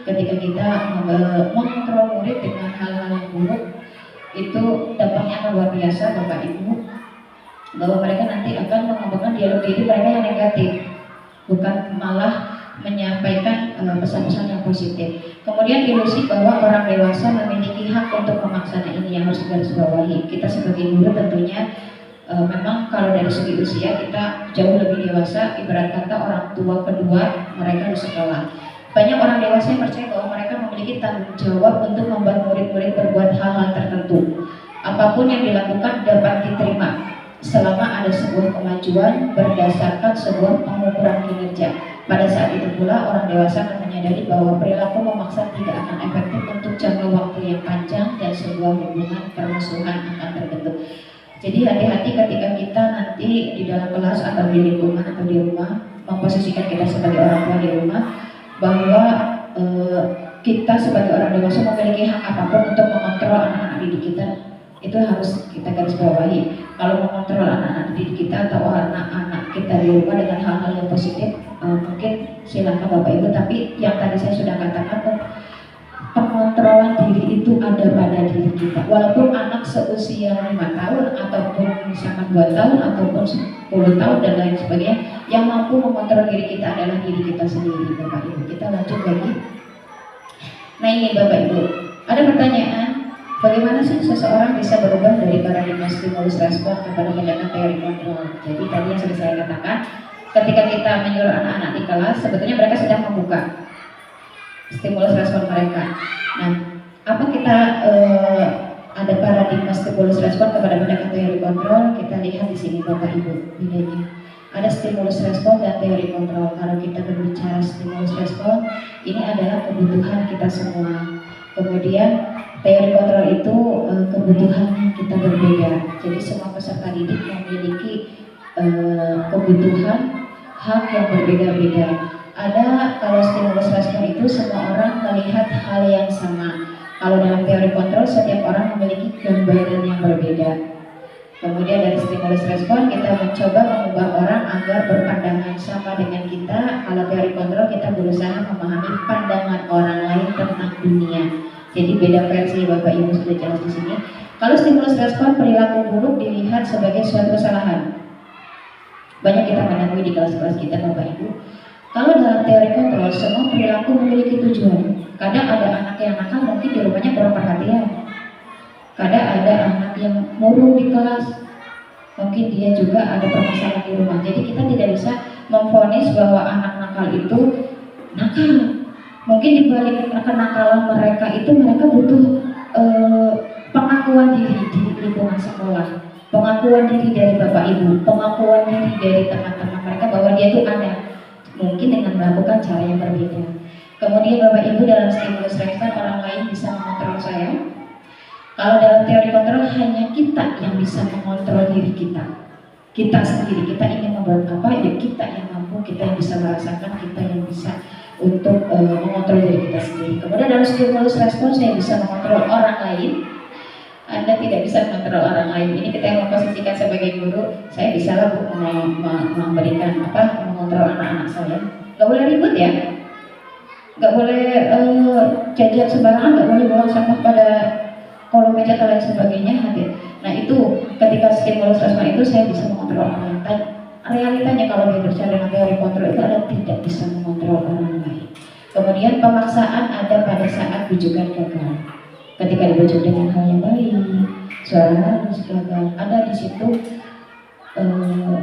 ketika kita mengontrol murid dengan hal-hal yang buruk, itu dampaknya akan luar biasa, Bapak Ibu, bahwa mereka nanti akan mengembangkan dialog diri mereka yang negatif, bukan malah menyampaikan pesan-pesan yang positif. Kemudian ilusi bahwa orang dewasa memiliki hak untuk memaksa. Ini yang harus digarisbawahi. Kita sebagai guru tentunya memang kalau dari segi usia kita jauh lebih dewasa. Ibarat kata orang tua kedua mereka di sekolah. Banyak orang dewasa yang percaya bahwa mereka memiliki tanggung jawab untuk membuat murid-murid berbuat hal-hal tertentu. Apapun yang dilakukan dapat diterima selama ada sebuah kemajuan berdasarkan sebuah pengukuran kinerja. Pada saat itu pula orang dewasa akan menyadari bahwa perilaku memaksa tidak akan efektif untuk jangka waktu yang panjang dan sebuah hubungan permusuhan akan terbentuk. Jadi hati-hati ketika kita nanti di dalam kelas atau di lingkungan atau di rumah memposisikan kita sebagai orang tua di rumah, bahwa kita sebagai orang dewasa memiliki hak apapun untuk mengontrol anak-anak didik kita. Itu harus kita garis bawahi. Kalau mengontrol anak-anak didik kita atau anak-anak kita di rumah dengan hal-hal yang positif, mungkin silakan Bapak Ibu. Tapi yang tadi saya sudah katakan, pengontrolan diri itu ada pada diri kita. Walaupun anak seusia 5 tahun ataupun misalkan 2 tahun ataupun 10 tahun dan lain sebagainya, yang mampu mengontrol diri kita adalah diri kita sendiri, Bapak Ibu. Kita lanjut lagi. Nah ini Bapak Ibu, ada pertanyaan. Bagaimana sih seseorang bisa berubah dari paradigma stimulus respon kepada pendekatan teori kontrol? Jadi tadi yang sudah saya katakan, ketika kita menyuruh anak-anak di kelas, sebetulnya mereka sedang membuka stimulus respon mereka. Nah, apa kita ada paradigma stimulus respon kepada pendekatan teori kontrol? Kita lihat di sini Bapak Ibu bedanya. Ada stimulus respon dan teori kontrol. Kalau kita berbicara stimulus respon, ini adalah kebutuhan kita semua. Kemudian teori kontrol itu kebutuhan kita berbeda. Jadi semua peserta didik memiliki kebutuhan hak yang berbeda-beda. Ada kalau stimulus respon itu semua orang melihat hal yang sama. Kalau dalam teori kontrol setiap orang memiliki gambaran yang berbeda. Kemudian dari stimulus respon kita mencoba mengubah orang agar berpandangan sama dengan kita. Kalau teori kontrol kita berusaha memahami pandangan orang lain tentang dunia. Jadi beda versi, Bapak Ibu sudah jelas di sini. Kalau stimulus respon perilaku buruk dilihat sebagai suatu kesalahan, banyak kita menemui di kelas-kelas kita Bapak Ibu. Kalau dalam teori kontrol, semua perilaku memiliki tujuan. Kadang ada anak yang nakal mungkin di rumahnya kurang perhatian. Kadang ada anak yang murung di kelas, mungkin dia juga ada permasalahan di rumah. Jadi kita tidak bisa memvonis bahwa anak nakal itu nakal. Mungkin di balik kenakalan mereka itu mereka butuh pengakuan diri di lingkungan sekolah, pengakuan diri dari Bapak Ibu, pengakuan diri dari teman-teman mereka bahwa dia itu ada. Mungkin dengan melakukan cara yang berbeda. Kemudian Bapak Ibu dalam stimulus respon orang lain bisa mengontrol saya. Kalau dalam teori kontrol hanya kita yang bisa mengontrol diri kita. Kita sendiri, kita ingin membuat apa, ya kita yang mampu, kita yang bisa merasakan, kita yang bisa untuk mengontrol diri kita sendiri. Kemudian dalam stimulus respon saya bisa mengontrol orang lain. Anda tidak bisa mengontrol orang lain. Ini kita yang memposisikan sebagai guru, saya bisa lah Bu memberikan mengontrol anak-anak saya. Gak boleh ribut ya, gak boleh jajan sembarangan, gak boleh buang sampah pada kolom meja dan lain sebagainya. Nah itu ketika stimulus respon itu saya bisa mengontrol orang lain. Realitanya kalau dia berbicara dengan teori kontrol itu adalah tidak bisa mengontrol orang lain. Kemudian pemaksaan ada pada saat bujukan gagal. Ketika dibujuk dengan hal yang baik, suara halus gagal, ada di situ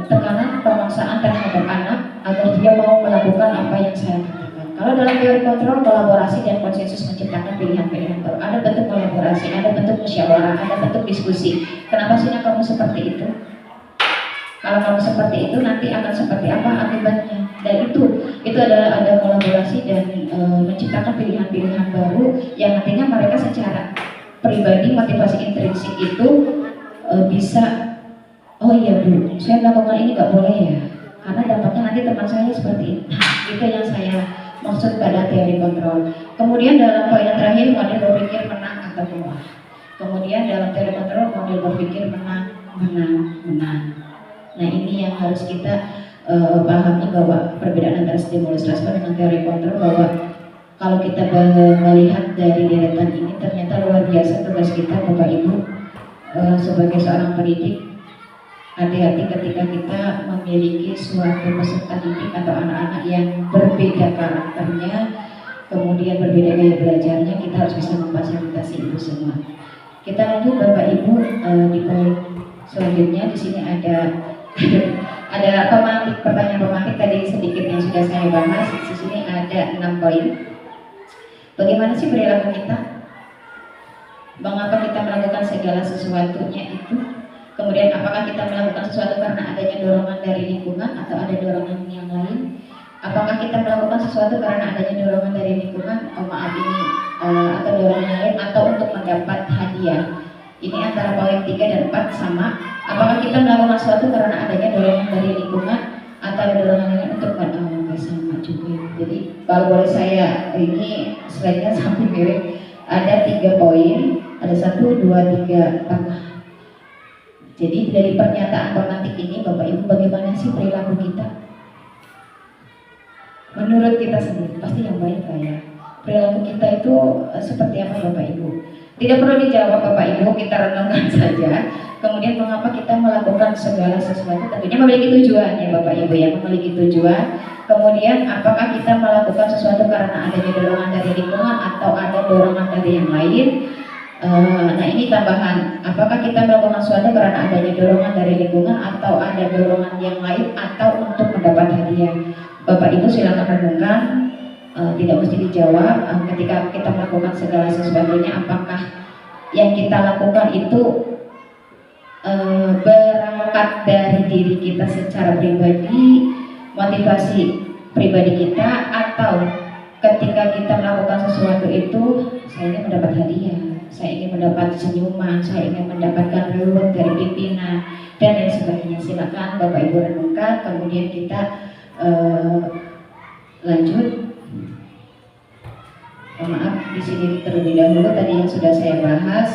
tekanan pemaksaan terhadap anak agar dia mau melakukan apa yang saya katakan. Kalau dalam teori kontrol, kolaborasi dan konsensus menciptakan pilihan-pilihan baru. Ada bentuk kolaborasi, ada bentuk musyawarah, ada bentuk diskusi. Kenapa sih kamu seperti itu? Kalau kamu seperti itu nanti akan seperti apa akibatnya? Dan itu adalah ada kolaborasi dan menciptakan pilihan-pilihan baru yang nantinya mereka secara pribadi motivasi intrinsik itu bisa, oh iya Bu, saya melakukan ini nggak boleh ya, karena dampaknya nanti teman saya seperti itu. Itu yang saya maksud pada teori kontrol. Kemudian dalam poin yang terakhir, model berpikir menang atau kalah. Kemudian dalam teori kontrol, model berpikir menang. Nah ini yang harus kita pahami bahwa perbedaan antara stimulus respon dengan teori kontrol, bahwa kalau kita melihat dari deretan ini ternyata luar biasa tugas kita Bapak Ibu sebagai seorang pendidik. Hati-hati ketika kita memiliki suatu peserta didik atau anak-anak yang berbeda karakternya, kemudian berbeda gaya belajarnya, kita harus bisa memfasilitasi itu semua. Kita lanjut Bapak Ibu di poin selanjutnya. Di sini ada pertanyaan pemantik tadi sedikit yang sudah saya bahas. Di sini ada 6 poin. Bagaimana sih perilaku kita? Mengapa kita melakukan segala sesuatunya itu? Kemudian apakah kita melakukan sesuatu karena adanya dorongan dari lingkungan atau ada dorongan yang lain? Apakah kita melakukan sesuatu karena adanya dorongan dari lingkungan, atau dorongan yang lain, atau untuk mendapat hadiah? Ini antara poin 3 dan 4 sama. Apakah kita melakukan sesuatu karena adanya dorongan dari lingkungan atau ada dorongan yang lain untuk sama juga. Jadi kalau boleh saya ini slide-nya sampai mirip, ada 3 poin, ada 1, 2, 3 tengah. Jadi dari pernyataan pemantik ini Bapak Ibu, bagaimana sih perilaku kita? Menurut kita sendiri pasti yang baik lah ya. Perilaku kita itu seperti apa Bapak Ibu? Tidak perlu dijawab Bapak Ibu, kita renungkan saja. Kemudian mengapa kita melakukan segala sesuatu? Tentunya memiliki tujuan ya Bapak Ibu ya, memiliki tujuan. Kemudian apakah kita melakukan sesuatu karena adanya dorongan dari lingkungan atau ada dorongan dari yang lain? Nah ini tambahan, apakah kita melakukan sesuatu karena adanya dorongan dari lingkungan atau ada dorongan yang lain atau untuk mendapat hadiah? Bapak Ibu silakan renungkan, tidak mesti dijawab. Ketika kita melakukan segala sesuatunya, apakah yang kita lakukan itu berangkat dari diri kita secara pribadi, motivasi pribadi kita, atau ketika kita melakukan sesuatu itu saya ingin mendapat hadiah, saya ingin mendapat senyuman, saya ingin mendapatkan reward dari pimpinan dan lain sebagainya. Silakan Bapak Ibu renungkan, kemudian kita lanjut. Maaf di sini terlebih dahulu tadi yang sudah saya bahas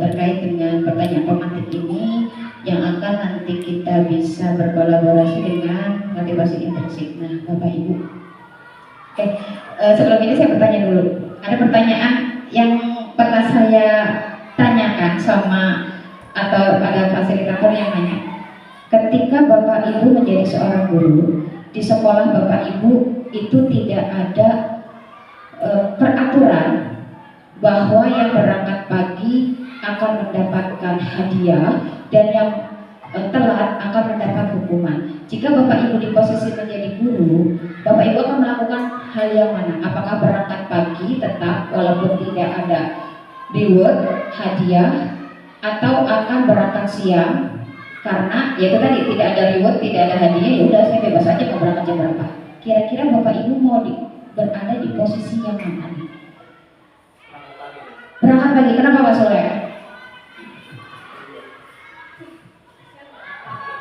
terkait dengan pertanyaan pemantik ini yang akan nanti kita bisa berkolaborasi dengan motivasi intrinsik. Nah Bapak Ibu, sebelum ini saya bertanya dulu. Ada pertanyaan yang pernah saya tanyakan menanyakan sama atau ada fasilitator yang nanya, ketika Bapak Ibu menjadi seorang guru di sekolah Bapak Ibu itu tidak ada peraturan bahwa yang berangkat pagi akan mendapatkan hadiah dan yang telat akan mendapat hukuman. Jika Bapak Ibu di posisi menjadi guru, Bapak Ibu akan melakukan hal yang mana? Apakah berangkat pagi tetap walaupun tidak ada reward, hadiah, atau akan berangkat siang karena ya itu tadi tidak ada reward, tidak ada hadiah, ya udah saya bebas aja mau berangkat jam berapa. Kira-kira Bapak Ibu mau berada di posisi yang mana nih? Berangkat pagi, kenapa Pak Soleh?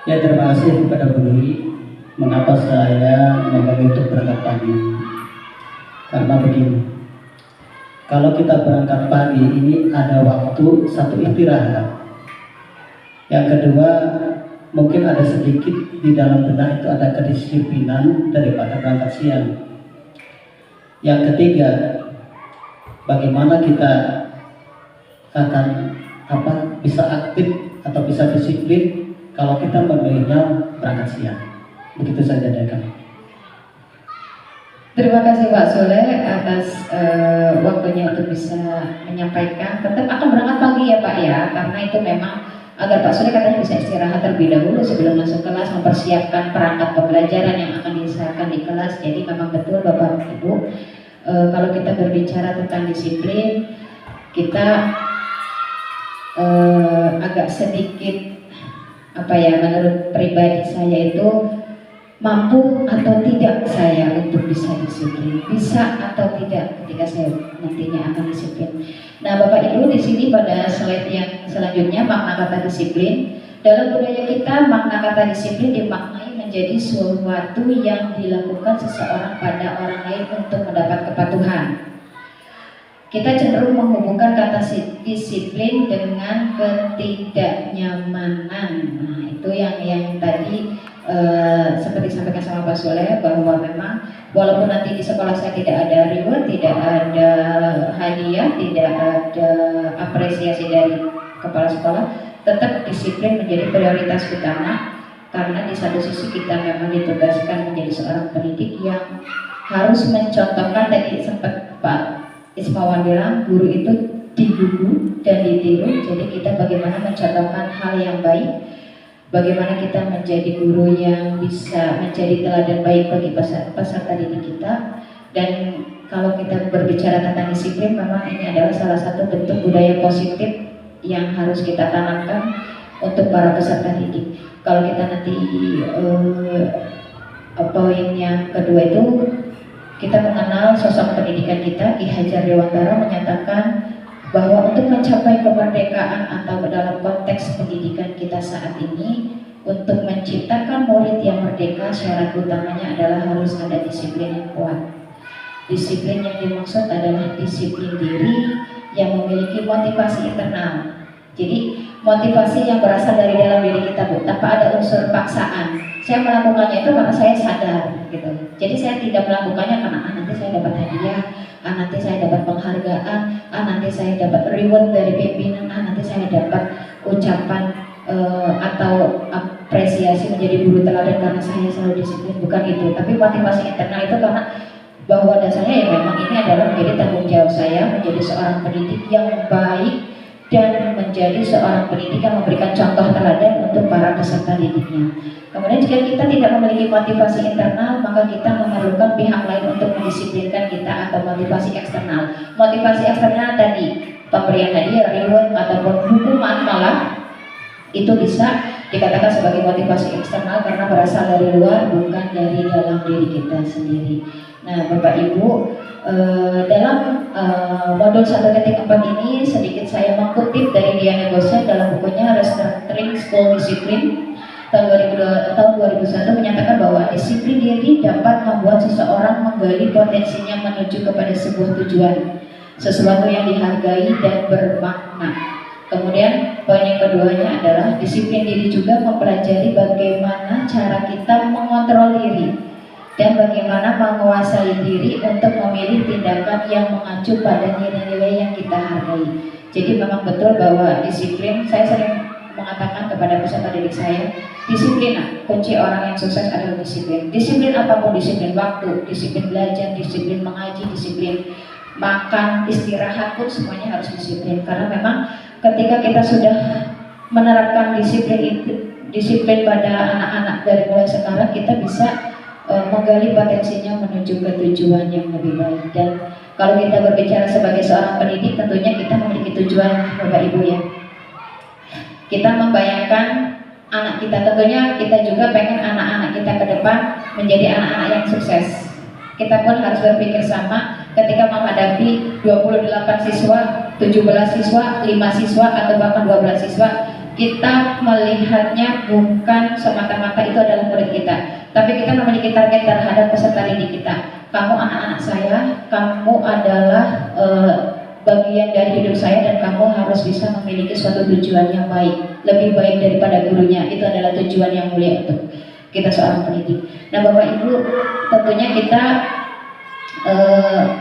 Ya, terima kasih kepada Bu Nuri. Mengapa saya memilih untuk berangkat pagi? Karena begini, kalau kita berangkat pagi ini ada waktu satu istirahat. Yang kedua, mungkin ada sedikit di dalam benak itu ada kedisiplinan daripada berangkat siang. Yang ketiga, bagaimana kita akan bisa aktif atau bisa disiplin kalau kita memilihnya berangkat siang. Begitu saja dari kami. Terima kasih Pak Soleh atas waktunya untuk bisa menyampaikan. Tetap akan berangkat pagi ya Pak ya, karena itu memang agar Pak Soleh katanya bisa istirahat terlebih dahulu sebelum masuk kelas, mempersiapkan perangkat pembelajaran yang akan diusahakan di kelas. Jadi memang betul Bapak Ibu, kalau kita berbicara tentang disiplin, kita agak sedikit menurut pribadi saya itu mampu atau tidak saya untuk bisa disiplin, bisa atau tidak ketika saya nantinya akan disiplin. Nah Bapak Ibu, di sini pada slide yang selanjutnya makna kata disiplin. Dalam budaya kita makna kata disiplin dimaknai menjadi sesuatu yang dilakukan seseorang pada orang lain untuk mendapat kepatuhan. Kita cenderung menghubungkan kata disiplin dengan ketidaknyamanan. Nah, itu yang tadi seperti disampaikan sama Pak Soleh, bahwa memang walaupun nanti di sekolah saya tidak ada reward, tidak ada hadiah, tidak ada apresiasi dari kepala sekolah, tetap disiplin menjadi prioritas utama. Karena di satu sisi kita memang ditugaskan menjadi seorang pendidik yang harus mencontohkan, tadi sempat Pak Ismawan bilang guru itu digugu dan ditiru. Jadi kita bagaimana mencontohkan hal yang baik, bagaimana kita menjadi guru yang bisa menjadi teladan baik bagi peserta didik kita. Dan kalau kita berbicara tentang disiplin, memang ini adalah salah satu bentuk budaya positif yang harus kita tanamkan untuk para peserta didik. Kalau kita nanti poin yang kedua itu, kita mengenal sosok pendidikan kita. Ki Hajar Dewantara menyatakan bahwa untuk mencapai kemerdekaan atau dalam konteks pendidikan kita saat ini, untuk menciptakan murid yang merdeka, syarat utamanya adalah harus ada disiplin yang kuat. Disiplin yang dimaksud adalah disiplin diri yang memiliki motivasi internal. Jadi motivasi yang berasal dari dalam diri kita, Bu, tanpa ada unsur paksaan. Saya melakukannya itu karena saya sadar, gitu. Jadi saya tidak melakukannya karena nanti saya dapat hadiah, nanti saya dapat penghargaan, nanti saya dapat reward dari pimpinan, nanti saya dapat ucapan atau apresiasi menjadi guru teladan karena saya selalu disiplin. Bukan itu, tapi motivasi internal itu karena bahwa dasarnya ya memang ini adalah menjadi tanggung jawab saya menjadi seorang pendidik yang baik dan menjadi seorang pendidik yang memberikan contoh teladan untuk para peserta didiknya. Kemudian jika kita tidak memiliki motivasi internal, maka kita memerlukan pihak lain untuk mendisiplinkan kita atau motivasi eksternal. Motivasi eksternal tadi, pemberian hadiah, reward, ataupun hukuman malah, itu bisa dikatakan sebagai motivasi eksternal karena berasal dari luar, bukan dari dalam diri kita sendiri. Nah Bapak Ibu, dalam modul 1.4 ini sedikit saya mengutip dari Diana Gosset dalam bukunya Restructuring School Discipline tahun 2001 menyatakan bahwa disiplin diri dapat membuat seseorang menggali potensinya menuju kepada sebuah tujuan, sesuatu yang dihargai dan bermakna. Kemudian poin yang keduanya adalah disiplin diri juga mempelajari bagaimana cara kita mengontrol diri. dan bagaimana menguasai diri untuk memilih tindakan yang mengacu pada nilai-nilai yang kita hargai. Jadi memang betul bahwa disiplin, saya sering mengatakan kepada peserta didik saya, disiplin, kunci orang yang sukses adalah disiplin. Disiplin apapun, disiplin waktu, disiplin belajar, disiplin mengaji, disiplin makan, istirahat pun semuanya harus disiplin. Karena memang ketika kita sudah menerapkan disiplin pada anak-anak dari mulai sekarang, kita bisa menggali potensinya menuju ke tujuan yang lebih baik. Dan kalau kita berbicara sebagai seorang pendidik, tentunya kita memiliki tujuan, Bapak Ibu ya. Kita membayangkan anak kita, tentunya kita juga pengen anak-anak kita ke depan menjadi anak-anak yang sukses. Kita pun harus berpikir sama ketika menghadapi 28 siswa, 17 siswa, 5 siswa, atau bahkan 12 siswa. Kita melihatnya bukan semata-mata itu adalah murid kita, tapi kita memiliki target terhadap peserta didik kita. Kamu anak-anak saya, kamu adalah bagian dari hidup saya, dan kamu harus bisa memiliki suatu tujuan yang baik, lebih baik daripada gurunya. Itu adalah tujuan yang mulia untuk kita seorang pendidik. Nah Bapak Ibu, tentunya kita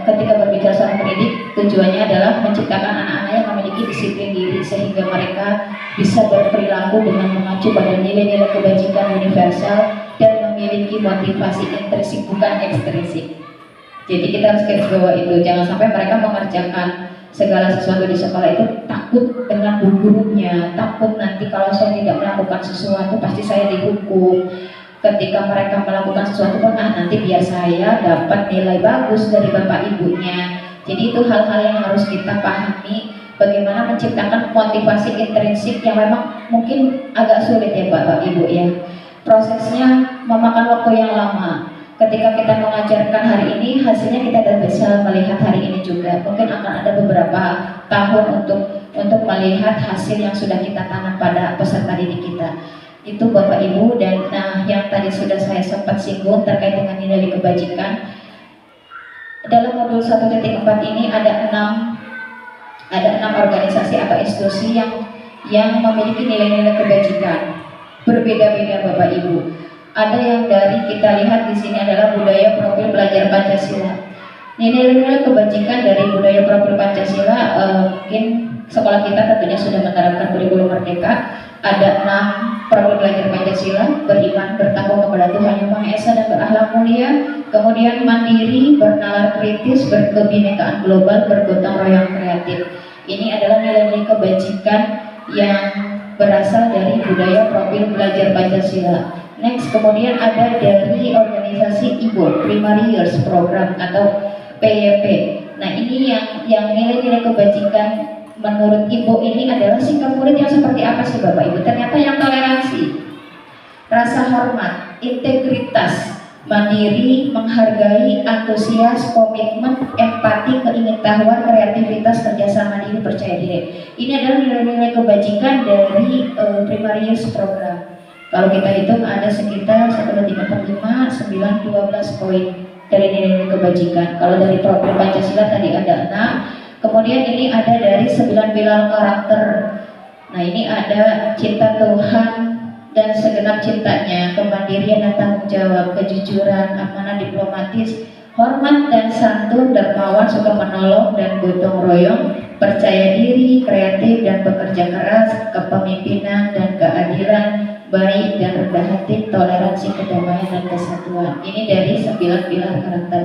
ketika berbicara soal pendidik, tujuannya adalah menciptakan anak-anak yang memiliki disiplin diri sehingga mereka bisa berperilaku dengan mengacu pada nilai-nilai kebajikan universal dan memiliki motivasi intrinsik bukan ekstrinsik. Jadi kita harus garis bawah itu, jangan sampai mereka mengerjakan segala sesuatu di sekolah itu takut dengan gurunya, takut nanti kalau saya tidak melakukan sesuatu pasti saya dihukum. Ketika mereka melakukan sesuatu pun, nanti biar saya dapat nilai bagus dari bapak ibunya. Jadi itu hal-hal yang harus kita pahami, bagaimana menciptakan motivasi intrinsik yang memang mungkin agak sulit ya Bapak Ibu ya. Prosesnya memakan waktu yang lama. Ketika kita mengajarkan hari ini, hasilnya kita tidak bisa melihat hari ini juga. Mungkin akan ada beberapa tahun untuk melihat hasil yang sudah kita tanam pada peserta didik kita. Itu Bapak Ibu. Dan yang tadi sudah saya sempat singgung terkait dengan nilai kebajikan. Dalam modul 1.4 ini ada 6 organisasi atau institusi yang memiliki nilai-nilai kebajikan. Berbeda-beda Bapak Ibu. Ada yang dari kita lihat di sini adalah budaya profil belajar Pancasila. Nilai-nilai kebajikan dari budaya profil Pancasila, mungkin sekolah kita tentunya sudah menerapkan kurikulum merdeka. Ada 6 profil belajar Pancasila: beriman, bertakwa kepada Tuhan Yang Maha Esa dan berakhlak mulia, kemudian mandiri, bernalar kritis, berkebinekaan global, bergotong royong kreatif. Ini adalah nilai-nilai kebajikan yang berasal dari budaya profil belajar Pancasila. Next, kemudian ada dari organisasi IBO, Primary Years Program atau PYP. Nah ini yang nilai-nilai kebajikan menurut IBO ini adalah sikap murid yang seperti apa sih Bapak Ibu? Ternyata yang toleransi, rasa hormat, integritas, mandiri, menghargai, antusias, komitmen, empati, keingintahuan, kreativitas, kerjasama diri, percaya diri. Ini adalah nilai-nilai kebajikan dari Primary Years Program. Kalau kita hitung ada sekitar 1, 2, 3, 4, 5, 9, 12 poin dari nilai-nilai kebajikan. Kalau dari profil Pancasila tadi ada 6. Kemudian ini ada dari 9 pilar karakter. Nah ini ada cinta Tuhan dan segenap cintanya, kemandirian dan tanggung jawab, kejujuran, amanah diplomatis, hormat dan santun, dermawan, suka menolong dan gotong royong, percaya diri, kreatif dan bekerja keras, kepemimpinan dan keadilan, baik dan rendah hati, toleransi, kedamaian dan kesatuan. Ini dari 9 pilar karakter.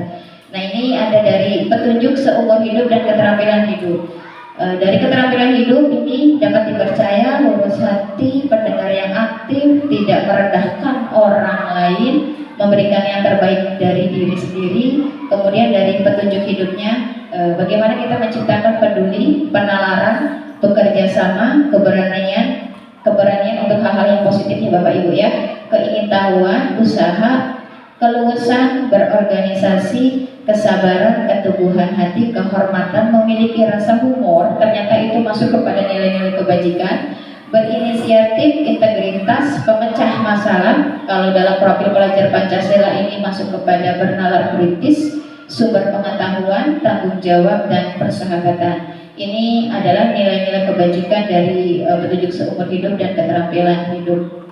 Nah ini ada dari petunjuk seumur hidup dan keterampilan hidup. Dari keterampilan hidup ini dapat dipercaya, lurus hati, pendengar yang aktif, tidak merendahkan orang lain, memberikan yang terbaik dari diri sendiri. Kemudian dari petunjuk hidupnya, bagaimana kita menciptakan peduli, penalaran, bekerja sama, keberanian untuk hal-hal yang positifnya Bapak Ibu ya, keingintahuan, usaha, keluasan, berorganisasi, kesabaran, keteguhan hati, kehormatan, memiliki rasa humor, ternyata itu masuk kepada nilai-nilai kebajikan, berinisiatif, integritas, pemecah masalah. Kalau dalam profil pelajar Pancasila ini masuk kepada bernalar kritis, sumber pengetahuan, tanggung jawab, dan persahabatan. Ini adalah nilai-nilai kebajikan dari petunjuk seumur hidup dan keterampilan hidup.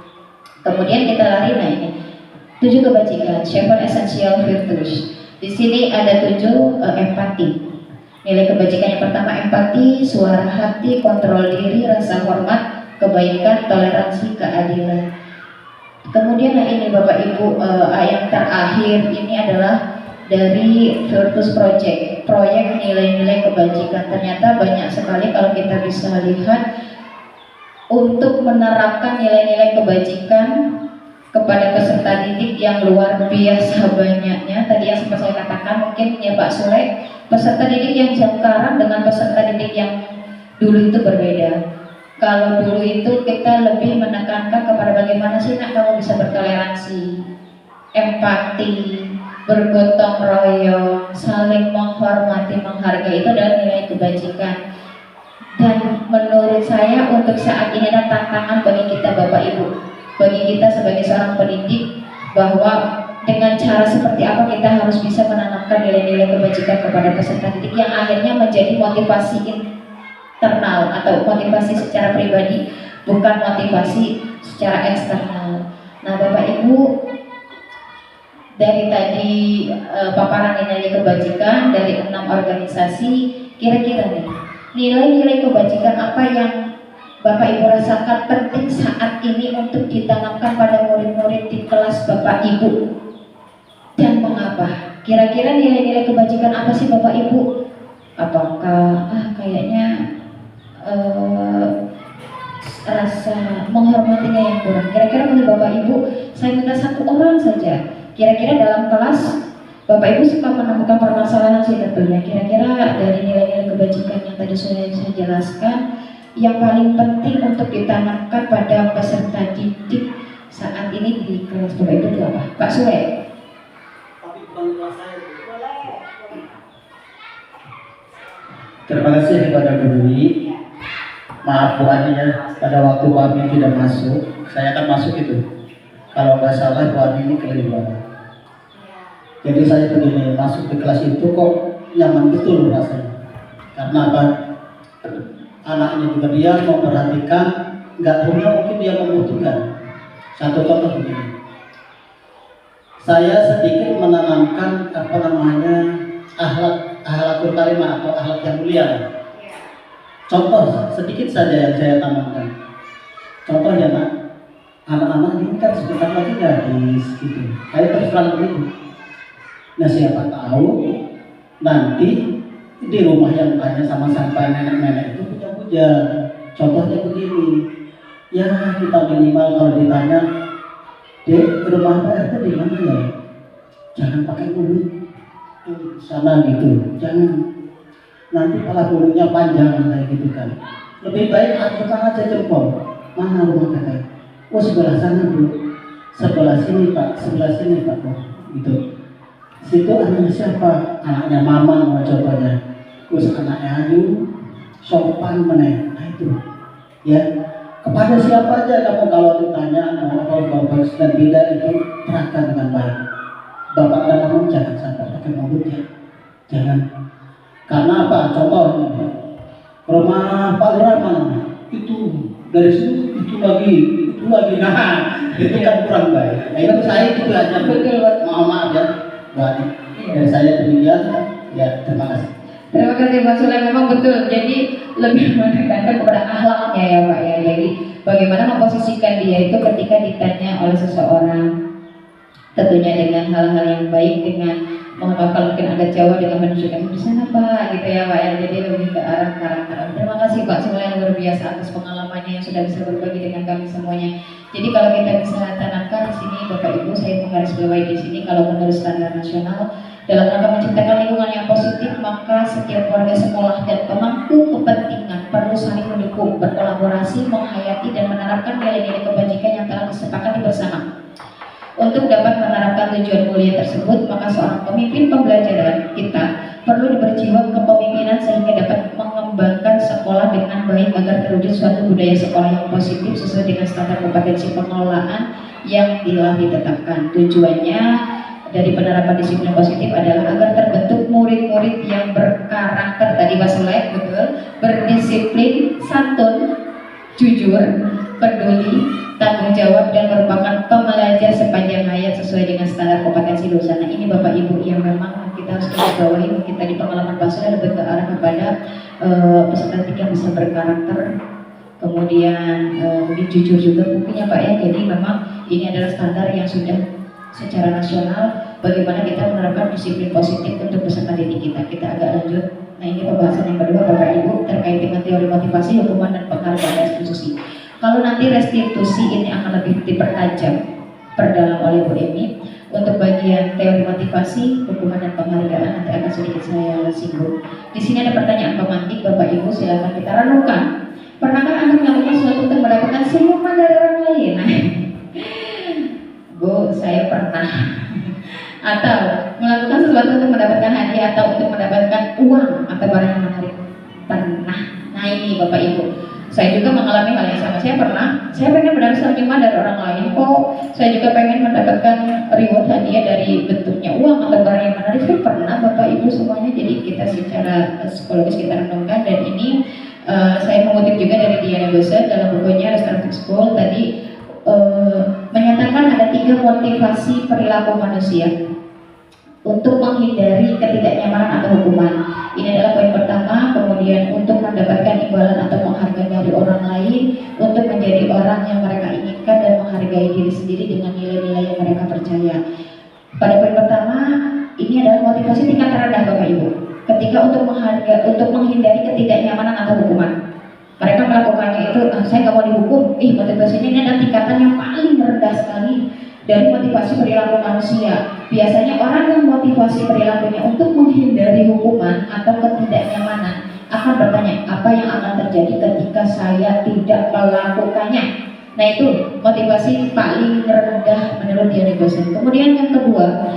Kemudian kita lari, nah ini 7 kebajikan, 7 essential virtues. Di sini ada 7 empati. Nilai kebajikan yang pertama empati, suara hati, kontrol diri, rasa hormat, kebaikan, toleransi, keadilan. Kemudian ini Bapak Ibu, yang terakhir ini adalah dari Virtus Project, proyek nilai-nilai kebajikan. Ternyata banyak sekali kalau kita bisa lihat untuk menerapkan nilai-nilai kebajikan kepada peserta didik yang luar biasa banyaknya. Tadi yang sempat saya katakan mungkin ya Pak Sule, peserta didik yang sekarang dengan peserta didik yang dulu itu berbeda. Kalau dulu itu kita lebih menekankan kepada bagaimana sih nak kamu bisa bertoleransi, empati, bergotong royong, saling menghormati, menghargai, itu adalah nilai kebajikan. Dan menurut saya untuk saat ini ada tantangan bagi kita Bapak Ibu, bagi kita sebagai seorang pendidik, bahwa dengan cara seperti apa kita harus bisa menanamkan nilai-nilai kebajikan kepada peserta didik yang akhirnya menjadi motivasi internal atau motivasi secara pribadi, bukan motivasi secara eksternal. Nah Bapak Ibu, dari tadi paparan nilai kebajikan dari 6 organisasi, kira-kira nih nilai-nilai kebajikan apa yang Bapak Ibu rasakan penting saat ini untuk ditanamkan pada murid-murid di kelas Bapak Ibu, dan mengapa? Kira-kira nilai-nilai kebajikan apa sih Bapak Ibu? Apakah kayaknya rasa menghormatinya yang kurang? Kira-kira menurut Bapak Ibu, saya minta 1 orang saja. Kira-kira dalam kelas Bapak Ibu suka menemukan permasalahan sih tentunya. Kira-kira dari nilai-nilai kebajikan yang tadi sudah saya jelaskan, yang paling penting untuk ditanamkan pada peserta didik saat ini di kelas Bapak Ibu itu apa? Pak Sule. Terima kasih kepada Bu Dwi. Maaf Bu Ani ya, pada waktu Bu Ani tidak masuk, saya akan masuk itu. Kalau nggak salah Bu Ani ini keliruan. Jadi saya begini, masuk di kelas itu kok nyaman betul rasanya. Karena apa? Anaknya juga dia mau perhatikan, nggak punya mungkin dia membutuhkan. Satu contoh begini, saya sedikit menanamkan akhlakul karimah atau akhlak yang mulia. Contoh sedikit saja yang saya tanamkan. Contoh ya nak, anak-anak ini kan sebentar lagi gadis gitu. Saya terus terang begitu. Nah siapa tahu nanti di rumah yang tanya sama sampai nenek-nenek itu puja-puja. Contohnya begini, ya kita minimal kalau ditanya, Dek, rumah Pak RT di mana ya? Jangan pakai mulut sana gitu, jangan. Nanti kepala mulutnya panjang kayak gitu kan. Lebih baik aturkan aja jempol. Mana rumah kakak? Oh sebelah sana Bu, sebelah sini Pak, sebelah sini Pak. Oh, gitu. Situ anaknya siapa? Anaknya Mama contohnya. Terus anaknya Ayu, sopan meneh. Nah itu, ya. Kepada siapa aja kamu kalau ditanya apa bagus dan tidak itu terangkan dengan baik. Bapak dan Mama jangan sampai pakai mulut ya, jangan. Karena apa? Contohnya, rumah Pak Lurah mana? Itu dari situ itu lagi. Nah, itu kan kurang baik. Nah itu saya itu aja. Maaf ya, berarti dari saya demikian. Ya terima kasih. Terima kasih Pak Sule, memang betul. Jadi lebih menekankan kepada akhlaknya ya Pak ya. Jadi bagaimana memposisikan dia itu ketika ditanya oleh seseorang, tentunya dengan hal-hal yang baik, dengan kalau mungkin agak jauh dengan menunjukkan di sana Pak gitu ya Pak ya. Jadi lebih ke arah karakter. Terima kasih Pak Sule yang luar biasa atas pengalamannya yang sudah bisa berbagi dengan kami semuanya. Jadi kalau kita bisa tanamkan di sini Bapak Ibu, saya menggarisbawahi di sini kalau menurut standar nasional dalam rangka menciptakan lingkungan yang positif, maka setiap warga sekolah dan pemangku kepentingan perlu saling mendukung, berkolaborasi, menghayati dan menerapkan nilai-nilai kebajikan yang telah disepakati bersama. Untuk dapat menerapkan tujuan mulia tersebut, maka seorang pemimpin pembelajaran kita perlu berjiwa kepemimpinan sehingga dapat mengembangkan sekolah dengan baik agar terwujud suatu budaya sekolah yang positif sesuai dengan standar kompetensi pengelolaan yang telah ditetapkan. Tujuannya dari penerapan disiplin positif adalah agar terbentuk murid-murid yang berkarakter, tadi Pak Sule betul, berdisiplin, santun, jujur, peduli, tanggung jawab dan merupakan pembelajar sepanjang hayat sesuai dengan standar kompetensi lulusan. Nah, ini Bapak Ibu yang memang kita harus garisbawahi. Kita di pengalaman Pak Surya lebih ke arah kepada peserta didik yang bisa berkarakter, kemudian mungkin jujur juga bukunya Pak ya. Jadi memang ini adalah standar yang sudah secara nasional bagaimana kita menerapkan disiplin positif untuk peserta didik kita. Kita agak lanjut. Nah, ini pembahasan yang kedua Bapak Ibu terkait dengan teori motivasi, hukuman dan penghargaan restitusi. Kalau nanti restitusi ini akan lebih dipertajam perdalam oleh Bu Emi. Untuk bagian teori motivasi, hukuman dan penghargaan nanti akan sedikit saya singgung. Di sini ada pertanyaan pemantik, Bapak Ibu silakan kita renungkan. Pernahkah Anda melakukan sesuatu untuk mendapatkan senyuman dari orang lain? Bu, saya pernah. Atau melakukan sesuatu untuk mendapatkan hadiah atau untuk mendapatkan uang atau barang yang menarik. Pernah. Nah, ini Bapak Ibu, saya juga mengalami hal yang sama. Saya pengen mendapatkan senyuman dari orang lain. Saya juga pengen mendapatkan reward hadiah dari bentuknya uang atau barang yang menarik. Saya pernah Bapak Ibu semuanya. Jadi kita secara psikologis kita renungkan. Dan ini saya mengutip juga dari Diana Bose dalam bukunya Restoratif School tadi menyatakan ada 3 motivasi perilaku manusia untuk menghindari ketidaknyamanan atau hukuman. Ini adalah poin pertama. Kemudian untuk mendapatkan imbalan atau penghargaan dari orang lain, untuk menjadi orang yang mereka inginkan dan menghargai diri sendiri dengan nilai-nilai yang mereka percaya. Pada poin pertama, ini adalah motivasi tingkat terendah Bapak Ibu. Ketika untuk menghindari ketidaknyamanan atau hukuman, mereka melakukannya itu, saya nggak mau dihukum. Motivasinya ini adalah tingkatan yang paling rendah sekali dari motivasi perilaku manusia. Biasanya orang yang motivasi perilakunya untuk menghindari hukuman atau ketidaknyamanan akan bertanya, apa yang akan terjadi ketika saya tidak melakukannya? Nah, itu motivasi paling rendah menurut Diana Bose. Kemudian yang kedua,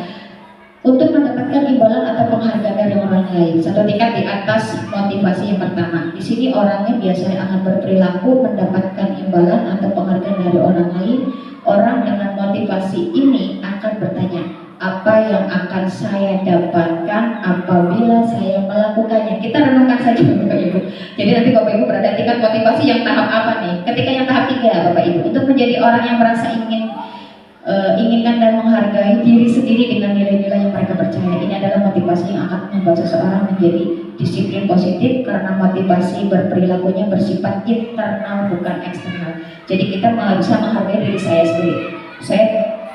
untuk mendapatkan imbalan atau penghargaan dari orang lain, satu tingkat di atas motivasi yang pertama. Di sini orangnya biasanya akan berperilaku mendapatkan imbalan atau penghargaan dari orang lain. Orang dengan motivasi ini akan bertanya, apa yang akan saya dapatkan apabila saya melakukannya? Kita renungkan saja Bapak Ibu. Jadi nanti Bapak Ibu berada tingkat motivasi yang tahap apa nih? Ketika yang tahap 3 Bapak Ibu, untuk menjadi orang yang merasa inginkan dan menghargai diri sendiri dengan nilai-nilai yang mereka percaya. Ini adalah motivasi yang akan membuat seseorang menjadi disiplin positif karena motivasi berperilakunya bersifat internal bukan eksternal. Jadi kita bisa menghargai diri saya sendiri. Saya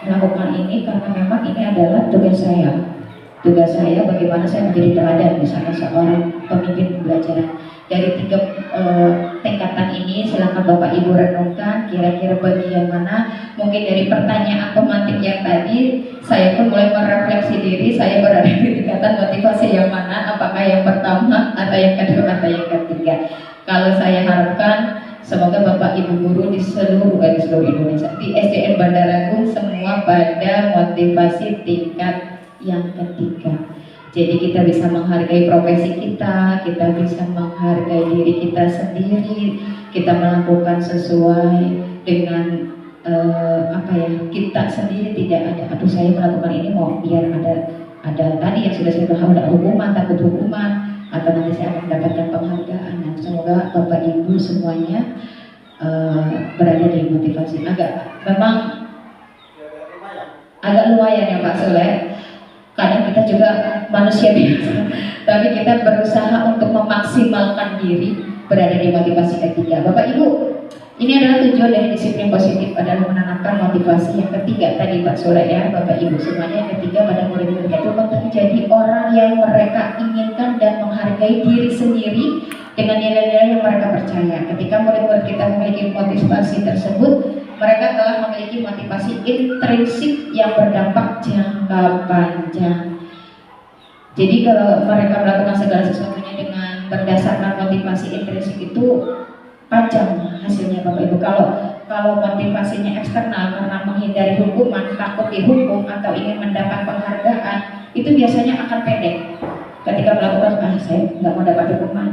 melakukan ini karena memang ini adalah tugas saya. Tugas saya bagaimana saya menjadi teladan, misalnya seorang pemimpin pembelajaran. Dari 3 tingkatan ini silakan Bapak Ibu renungkan kira-kira bagian mana. Mungkin dari pertanyaan pemantik yang tadi saya pun mulai merefleksi diri, saya berada di tingkatan motivasi yang mana, apakah yang pertama atau yang kedua atau yang ketiga. Kalau saya harapkan semoga Bapak Ibu guru di seluruh Indonesia, di SDN Bandar Lampung semua pada motivasi tingkat yang ketiga. Jadi kita bisa menghargai profesi kita bisa menghargai diri kita sendiri, kita melakukan sesuai dengan kita sendiri, tidak ada aduh saya melakukan ini mau biar ada tadi yang sudah saya bahas, ada hukuman, takut hukuman, atau nanti saya akan mendapatkan penghargaan. Nah, semoga Bapak Ibu semuanya berada di motivasi. Memang agak lumayan ya Pak Soleh. Kadang kita juga manusia biasa, tapi kita berusaha untuk memaksimalkan diri berada di motivasi ketiga. Bapak Ibu, ini adalah tujuan dari disiplin positif adalah menanamkan motivasi yang ketiga tadi Pak Soleh ya, Bapak Ibu semuanya. Yang ketiga pada murid-murid itu menjadi orang yang mereka inginkan dan menghargai diri sendiri dengan nilai-nilai yang mereka percaya. Ketika murid-murid kita memiliki motivasi tersebut, mereka telah memiliki motivasi intrinsik yang berdampak jangka panjang. Jadi kalau mereka melakukan segala sesuatunya dengan berdasarkan motivasi intrinsik itu panjang hasilnya Bapak Ibu. Kalau motivasinya eksternal karena menghindari hukuman, takut dihukum atau ingin mendapat penghargaan, itu biasanya akan pendek. Ketika melakukan saya nggak mau dapat hukuman,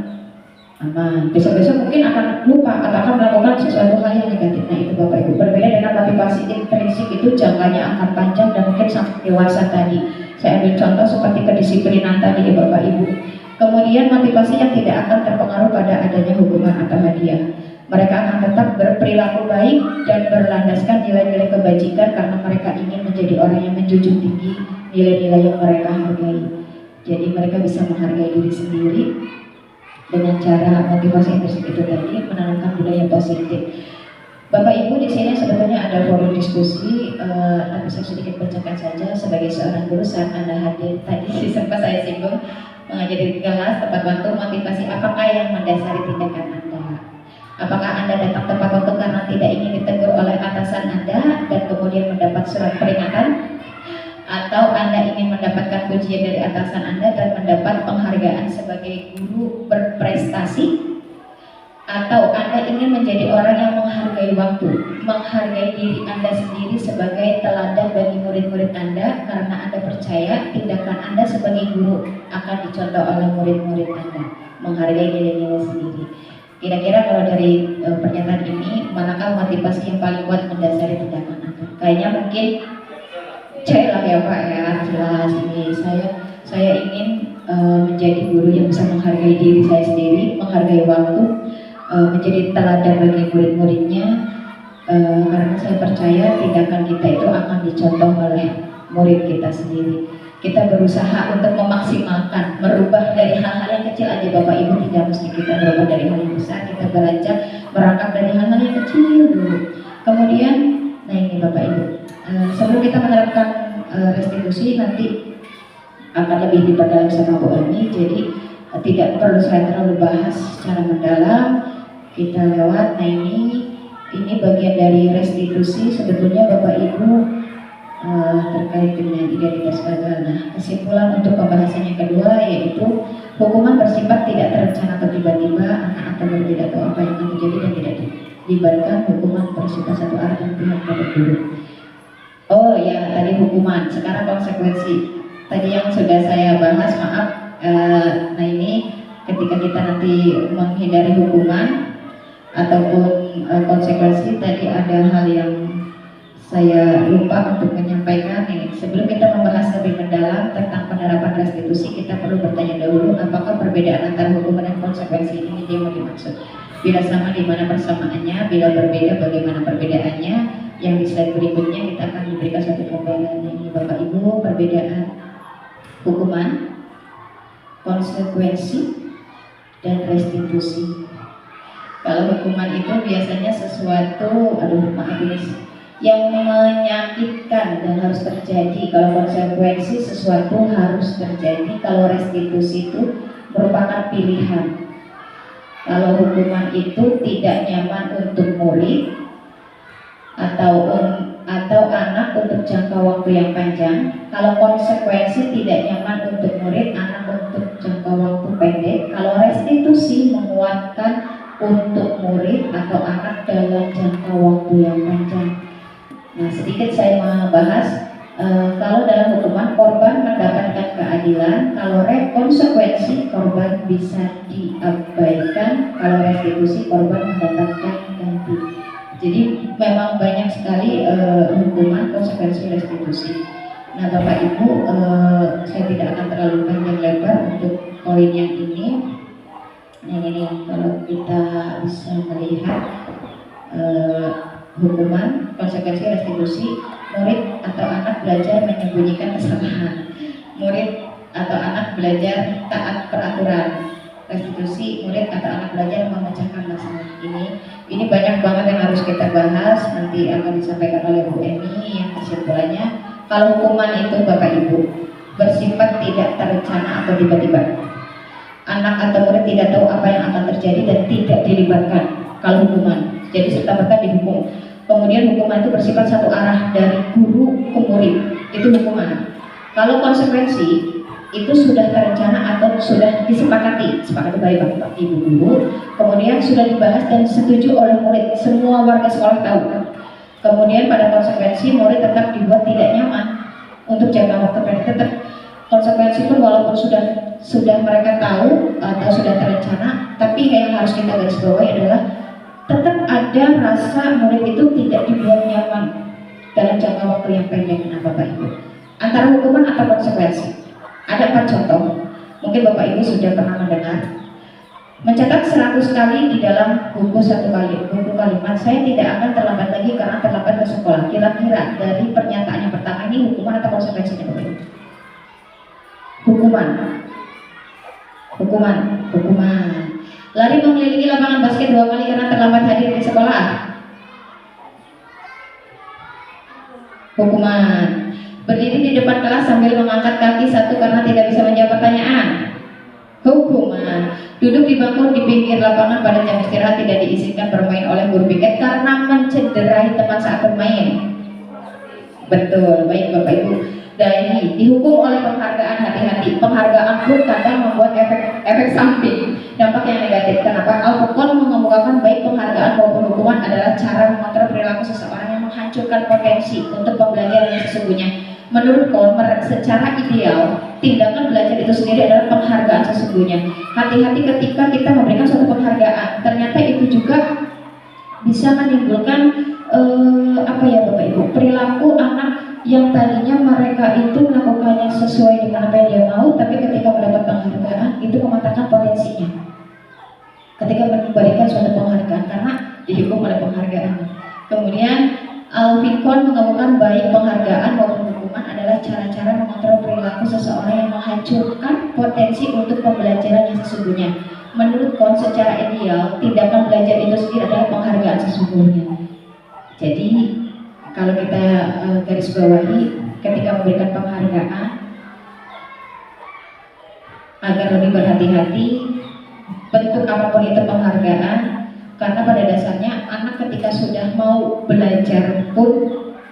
aman. Besok-besok mungkin akan lupa atau akan melakukan sesuatu hal yang negatif. Nah itu Bapak Ibu. Berbeda dengan motivasi intrinsik itu jangkanya akan panjang dan mungkin sampai dewasa tadi. Saya ambil contoh seperti kedisiplinan tadi ya Bapak Ibu. Kemudian motivasi yang tidak akan terpengaruh pada adanya hukuman atau hadiah. Mereka akan tetap berperilaku baik dan berlandaskan nilai-nilai kebajikan karena mereka ingin menjadi orang yang menjunjung tinggi nilai-nilai yang mereka hargai. Jadi mereka bisa menghargai diri sendiri dengan cara motivasi intrinsik itu tadi, menanamkan budaya positif. Bapak Ibu, di sini sebetulnya ada forum diskusi, tapi saya sedikit bacakan saja sebagai seorang guru saat Anda hadir tadi sempat saya singgung mengajar di kelas tepat waktu motivasi apakah yang mendasari tindakan Anda? Apakah Anda datang tepat waktu karena tidak ingin ditegur oleh atasan Anda dan kemudian mendapat surat peringatan? Atau Anda ingin mendapatkan pujian dari atasan Anda dan mendapat penghargaan sebagai guru berprestasi? Atau Anda ingin menjadi orang yang menghargai waktu, menghargai diri Anda sendiri sebagai teladan bagi murid-murid Anda karena Anda percaya tindakan Anda sebagai guru akan dicontoh oleh murid-murid Anda, menghargai nilai-nilai sendiri. Kira-kira kalau dari pernyataan ini, manakah motivasi yang paling kuat mendasari tindakan Anda? Kayaknya mungkin lah ya Pak ya, jelas ini saya ingin menjadi guru yang bisa menghargai diri saya sendiri, menghargai waktu, menjadi teladan bagi murid-muridnya, karena saya percaya tindakan kita itu akan dicontoh oleh murid kita sendiri. Kita berusaha untuk memaksimalkan, merubah dari hal-hal yang kecil aja Bapak Ibu, tidak mesti kita merubah dari hal yang besar, kita beranjak merangkap dari hal-hal yang kecil dulu. Kemudian, nah ini Bapak Ibu, sebelum kita menerapkan restitusi nanti akan lebih diperdalam sama Bu Ani, jadi tidak perlu saya terlalu bahas secara mendalam, kita lewat. Nah ini bagian dari restitusi sebetulnya Bapak Ibu terkait dengan identitas gagal. Nah, kesimpulan untuk pembahasan yang kedua yaitu hukuman bersifat tidak terencana atau tiba-tiba, anak atau berbeda atau apa yang akan terjadi dan tidak dilibatkan. Hukuman bersifat satu arah dan pihak pada guru. Oh ya, tadi hukuman. Sekarang konsekuensi. Tadi yang sudah saya bahas, maaf. Nah ini ketika kita nanti menghindari hukuman ataupun konsekuensi, tadi ada hal yang saya lupa untuk menyampaikan ini. Sebelum kita membahas lebih mendalam tentang penerapan restitusi, kita perlu bertanya dahulu apakah perbedaan antara hukuman dan konsekuensi ini dia mau dimaksud. Bila sama, di mana persamaannya, bila berbeda, bagaimana perbedaannya. Yang di slide berikutnya kita akan diberikan satu gambaran. Ini Bapak Ibu, perbedaan hukuman, konsekuensi, dan restitusi. Kalau hukuman itu biasanya sesuatu, maaf ini, yang menyakitkan dan harus terjadi. Kalau konsekuensi sesuatu harus terjadi. Kalau restitusi itu merupakan pilihan. Kalau hukuman itu tidak nyaman untuk murid atau anak untuk jangka waktu yang panjang. Kalau konsekuensi tidak nyaman untuk murid, anak untuk jangka waktu pendek. Kalau restitusi menguatkan untuk murid atau anak dalam jangka waktu yang panjang. Nah, sedikit saya membahas kalau dalam hukuman korban mendapatkan keadilan, kalau konsekuensi korban bisa diabaikan, kalau restitusi korban mendapatkan ganti. Jadi memang banyak sekali hukuman, konsekuensi, restitusi. Nah Bapak Ibu, saya tidak akan terlalu panjang lebar untuk poin yang ini. Nah ini kalau kita bisa melihat hukuman, konsekuensi, restitusi, murid atau anak belajar menyembunyikan kesalahan, murid atau anak belajar taat peraturan, restitusi, murid atau anak belajar memecahkan masalah. Ini banyak banget yang harus kita bahas, nanti akan disampaikan oleh Bu Eni yang kesimpulannya. Kalau hukuman itu Bapak Ibu bersifat tidak terencana atau tiba-tiba, anak atau murid tidak tahu apa yang akan terjadi dan tidak dilibatkan. Kalau hukuman, jadi serta-merta dihukum. Kemudian hukuman itu bersifat satu arah dari guru ke murid, itu hukuman. Kalau konsekuensi itu sudah terencana atau sudah disepakati baik Bapak Ibu guru, kemudian sudah dibahas dan disetujui oleh murid, semua warga sekolah tahu. Kemudian pada konsekuensi murid tetap dibuat tidak nyaman untuk jangka waktu pendek. Tetap konsekuensi pun walaupun sudah mereka tahu atau sudah terencana, tapi yang harus kita garis bawahi adalah tetap ada rasa murid itu tidak dibuat nyaman dalam jangka waktu yang pendek. Nah Bapak Ibu, antara hukuman atau konsekuensi ada 4 contoh, mungkin Bapak Ibu sudah pernah mendengar. Mencatat 100 kali di dalam buku kalimat, saya tidak akan terlambat lagi karena terlambat ke sekolah. Kira-kira dari pernyataan yang pertama ini hukuman atau konsekuensinya Bapak Ibu? Hukuman. Lari mengelilingi lapangan basket 2 kali karena terlambat hadir di sekolah. Hukuman. Berdiri di depan kelas sambil mengangkat kaki 1 karena tidak bisa menjawab pertanyaan. Hukuman. Duduk di bangku di pinggir lapangan pada jam istirahat tidak diizinkan bermain oleh guru piket karena mencederai teman saat bermain. Betul, baik Bapak Ibu. Dari dihukum oleh penghargaan, hati-hati. Penghargaan pun kadang membuat efek samping, dampak yang negatif. Kenapa? Al-Quran mengemukakan baik penghargaan maupun hukuman adalah cara mengontrol perilaku seseorang yang menghancurkan potensi untuk pembelajaran yang sesungguhnya. Menurut Kolmer, secara ideal, tindakan belajar itu sendiri adalah penghargaan sesungguhnya. Hati-hati ketika kita memberikan suatu penghargaan, ternyata itu juga bisa menimbulkan Bapak Ibu, perilaku anak yang tadinya mereka itu melakukannya sesuai dengan apa yang dia mau, tapi ketika mendapat penghargaan itu mematahkan potensinya. Ketika memberikan suatu penghargaan karena dihukum oleh penghargaan. Kemudian Al-Fikon mengemukakan baik penghargaan maupun hukuman adalah cara-cara mengontrol perilaku seseorang yang menghancurkan potensi untuk pembelajaran yang sesungguhnya. Menurut Kon, secara ideal, tindakan belajar itu sendiri adalah penghargaan sesungguhnya. Jadi, kalau kita garis bawahi, ketika memberikan penghargaan, agar lebih berhati-hati, bentuk apapun itu penghargaan, karena pada dasarnya anak ketika sudah mau belajar pun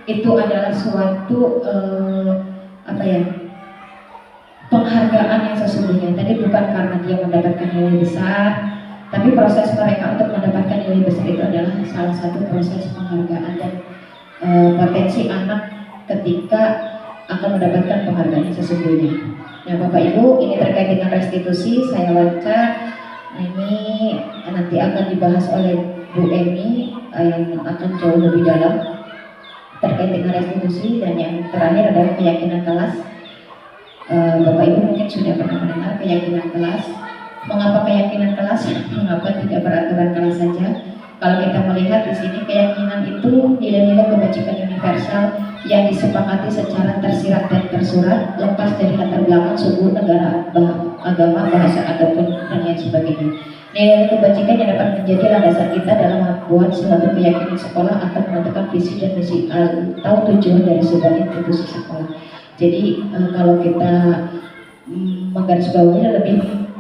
itu adalah suatu penghargaan yang sesungguhnya. Tadi bukan karena dia mendapatkan nilai besar, tapi proses mereka untuk mendapatkan nilai besar itu adalah salah satu proses penghargaan dan potensi anak ketika akan mendapatkan penghargaan yang sesungguhnya. Nah Bapak Ibu, ini terkait dengan restitusi, saya baca. Ini nanti akan dibahas oleh Bu Emi yang akan jauh lebih dalam terkait dengan restitusi. Dan yang terakhir adalah keyakinan kelas. Bapak Ibu mungkin sudah pernah mendengar keyakinan kelas. Mengapa keyakinan kelas? Mengapa tidak peraturan kelas saja? Kalau kita melihat di sini, keyakinan itu nilai-nilai kebajikan universal yang disepakati secara tersirat dan tersurat, lepas dari latar belakang suku, negara, agama, bahasa, ataupun dan lain sebagainya. Nilai kebajikan yang dapat menjadi landasan kita dalam membuat suatu keyakinan sekolah akan menentukan visi dan misi atau tujuan dari sebuah institusi sekolah. Jadi kalau kita menggarisbawahi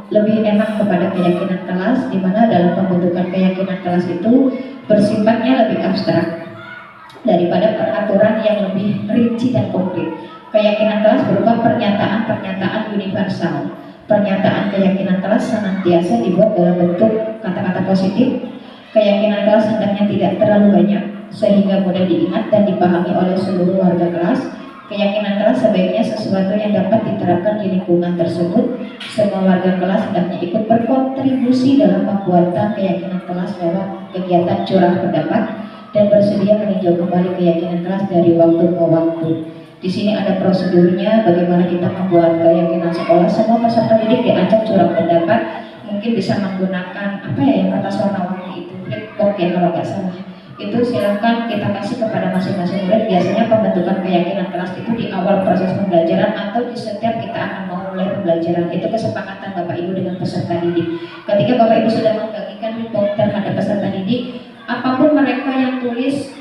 lebih enak kepada keyakinan kelas, di mana dalam pembentukan keyakinan kelas itu bersifatnya lebih abstrak daripada peraturan yang lebih rinci dan konkret. Keyakinan kelas berupa pernyataan-pernyataan universal. Pernyataan keyakinan kelas senantiasa dibuat dalam bentuk kata-kata positif. Keyakinan kelas hendaknya tidak terlalu banyak sehingga mudah diingat dan dipahami oleh seluruh warga kelas. Keyakinan kelas sebaiknya sesuatu yang dapat diterapkan di lingkungan tersebut. Semua warga kelas hendaknya ikut berkontribusi dalam pembuatan keyakinan kelas lewat kegiatan curah pendapat dan bersedia meninjau kembali keyakinan kelas dari waktu ke waktu. Di sini ada prosedurnya bagaimana kita membuat keyakinan sekolah. Semua peserta didik diajak curah pendapat. Mungkin bisa menggunakan yang atas warna-warni itu, flipboard ya kalau nggak salah. Itu silakan kita kasih kepada masing-masing murid. Biasanya pembentukan keyakinan kelas itu di awal proses pembelajaran atau di setiap kita akan memulai pembelajaran. Itu kesepakatan Bapak Ibu dengan peserta didik. Ketika Bapak Ibu sudah membagikan report terhadap peserta didik, apapun mereka yang tulis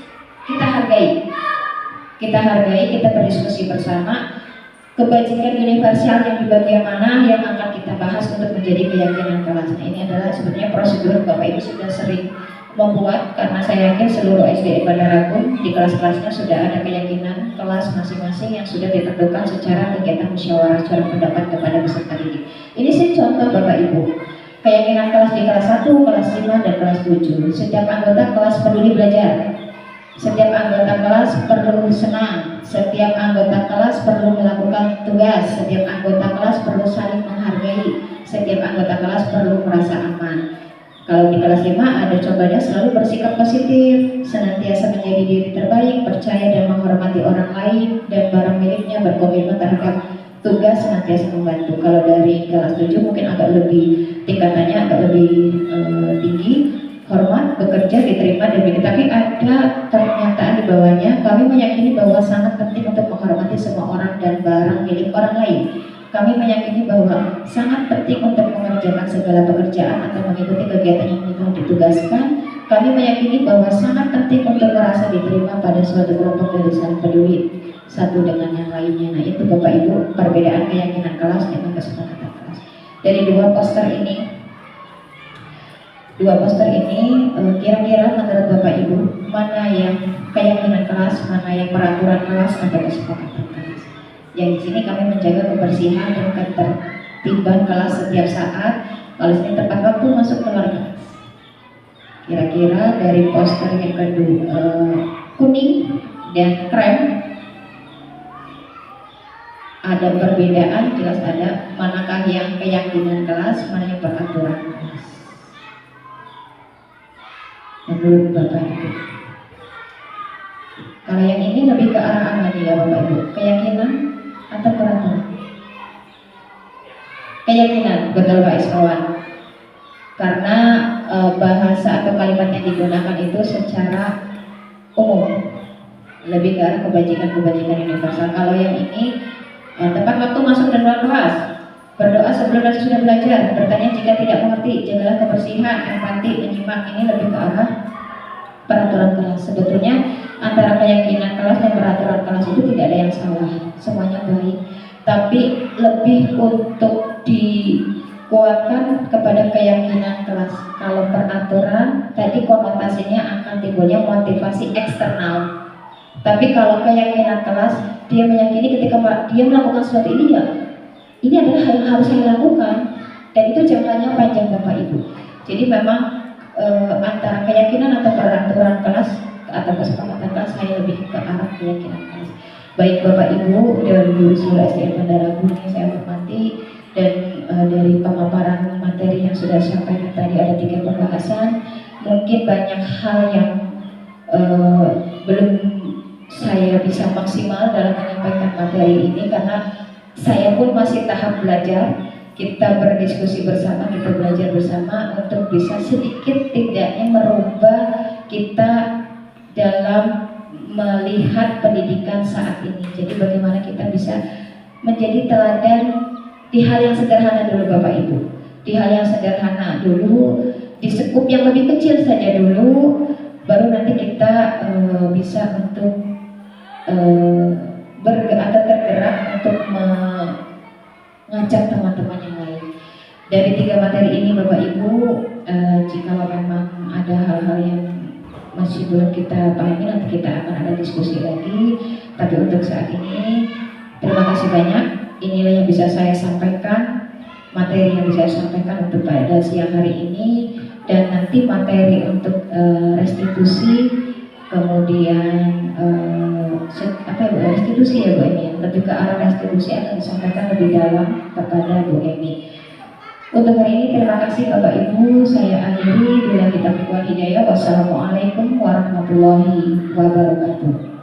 kita hargai. Kita berdiskusi bersama. Kebajikan universal yang di bagian mana yang akan kita bahas untuk menjadi keyakinan kelas. Nah, ini adalah sebenarnya prosedur Bapak Ibu sudah sering membuat, karena saya yakin seluruh SDN Bandar Agung di kelas-kelasnya sudah ada keyakinan kelas masing-masing yang sudah ditentukan secara kegiatan musyawarah curah pendapat kepada peserta didik. Ini sih contoh Bapak Ibu. Keyakinan kelas di kelas 1, kelas 5, dan kelas 7. Setiap anggota kelas peduli belajar. Setiap anggota kelas perlu senang. Setiap anggota kelas perlu melakukan tugas. Setiap anggota kelas perlu saling menghargai. Setiap anggota kelas perlu merasa aman. Kalau di kelas 5 ada cobanya selalu bersikap positif, senantiasa menjadi diri terbaik, percaya dan menghormati orang lain, dan barang miliknya berkomitmen terhadap tugas senantiasa membantu. Kalau dari kelas 7 mungkin agak lebih tingkatannya agak lebih lebih tinggi, hormat, bekerja, diterima demi, tapi ada pernyataan di bawahnya, kami meyakini bahwa sangat penting untuk menghormati semua orang dan barang milik orang lain. Kami meyakini bahwa sangat penting untuk mengerjakan segala pekerjaan atau mengikuti kegiatan yang telah ditugaskan. Kami meyakini bahwa sangat penting untuk merasa diterima pada suatu kelompok dan saling peduli satu dengan yang lainnya. Nah, itu Bapak Ibu perbedaan keyakinan kelas dengan kesepakatan kelas. Dari dua poster ini kira-kira menurut Bapak Ibu mana yang keyakinan kelas, mana yang peraturan kelas atau kesepakatan kelas? Yang di sini kami menjaga kebersihan dan ketertiban kelas setiap saat. Kalau sini tepat waktu masuk keluar kelas. Kira-kira dari poster yang kedua kuning dan krem ada perbedaan, jelas ada. Manakah yang keyakinan kelas, mana yang peraturan kelas? Menurut Bapak Ibu, kalau yang ini lebih ke arah apa nih ya Bapak Ibu? Keyakinan atau peraturan? Keyakinan, betul Pak Ismawan. Karena bahasa atau kalimat yang digunakan itu secara umum, lebih ke arah kebajikan universal. Kalau yang ini tepat waktu masuk dan keluar kelas, berdoa sebelum dan sudah belajar, bertanya jika tidak mengerti, jagalah kebersihan, empati, menyimak. Ini lebih ke arah peraturan kelas. Sebetulnya antara keyakinan kelas dan peraturan kelas itu tidak ada yang salah, semuanya baik. Tapi lebih untuk dikuatkan kepada keyakinan kelas. Kalau peraturan tadi konotasinya akan timbulnya motivasi eksternal. Tapi kalau keyakinan kelas, dia meyakini ketika dia melakukan sesuatu ini ya, ini adalah hal yang harus saya lakukan, dan itu jangkanya panjang Bapak Ibu. Jadi memang antara keyakinan atau peraturan kelas atau kesepakatan kelas, saya lebih ke arah keyakinan kelas. Baik Bapak Ibu dan Guru Sekolah SDN Bandar Lampung yang saya hormati, dan dari pemaparan materi yang sudah disampaikan tadi ada 3 pembahasan. Mungkin banyak hal yang belum saya bisa maksimal dalam menyampaikan materi ini karena saya pun masih tahap belajar. Kita berdiskusi bersama, kita belajar bersama untuk bisa sedikit tidaknya merubah kita dalam melihat pendidikan saat ini. Jadi bagaimana kita bisa menjadi teladan di hal yang sederhana dulu Bapak Ibu. Di hal yang sederhana dulu, di skup yang lebih kecil saja dulu, baru nanti kita bisa untuk atau tergerak untuk mengajak teman-teman yang lain. Dari 3 materi ini Bapak Ibu, jika memang ada hal-hal yang masih belum kita pahami, nanti kita akan ada diskusi lagi. Tapi untuk saat ini, terima kasih banyak. Inilah yang bisa saya sampaikan, materi yang bisa saya sampaikan untuk pada siang hari ini. Dan nanti materi untuk restitusi, kemudian restitusi ya Bu Emi, lebih ke arah restitusi akan disampaikan lebih dalam kepada Bu Emi. Untuk hari ini terima kasih Bapak Ibu, saya akhiri bila kita berbuat hidayah. Wassalamualaikum warahmatullahi wabarakatuh.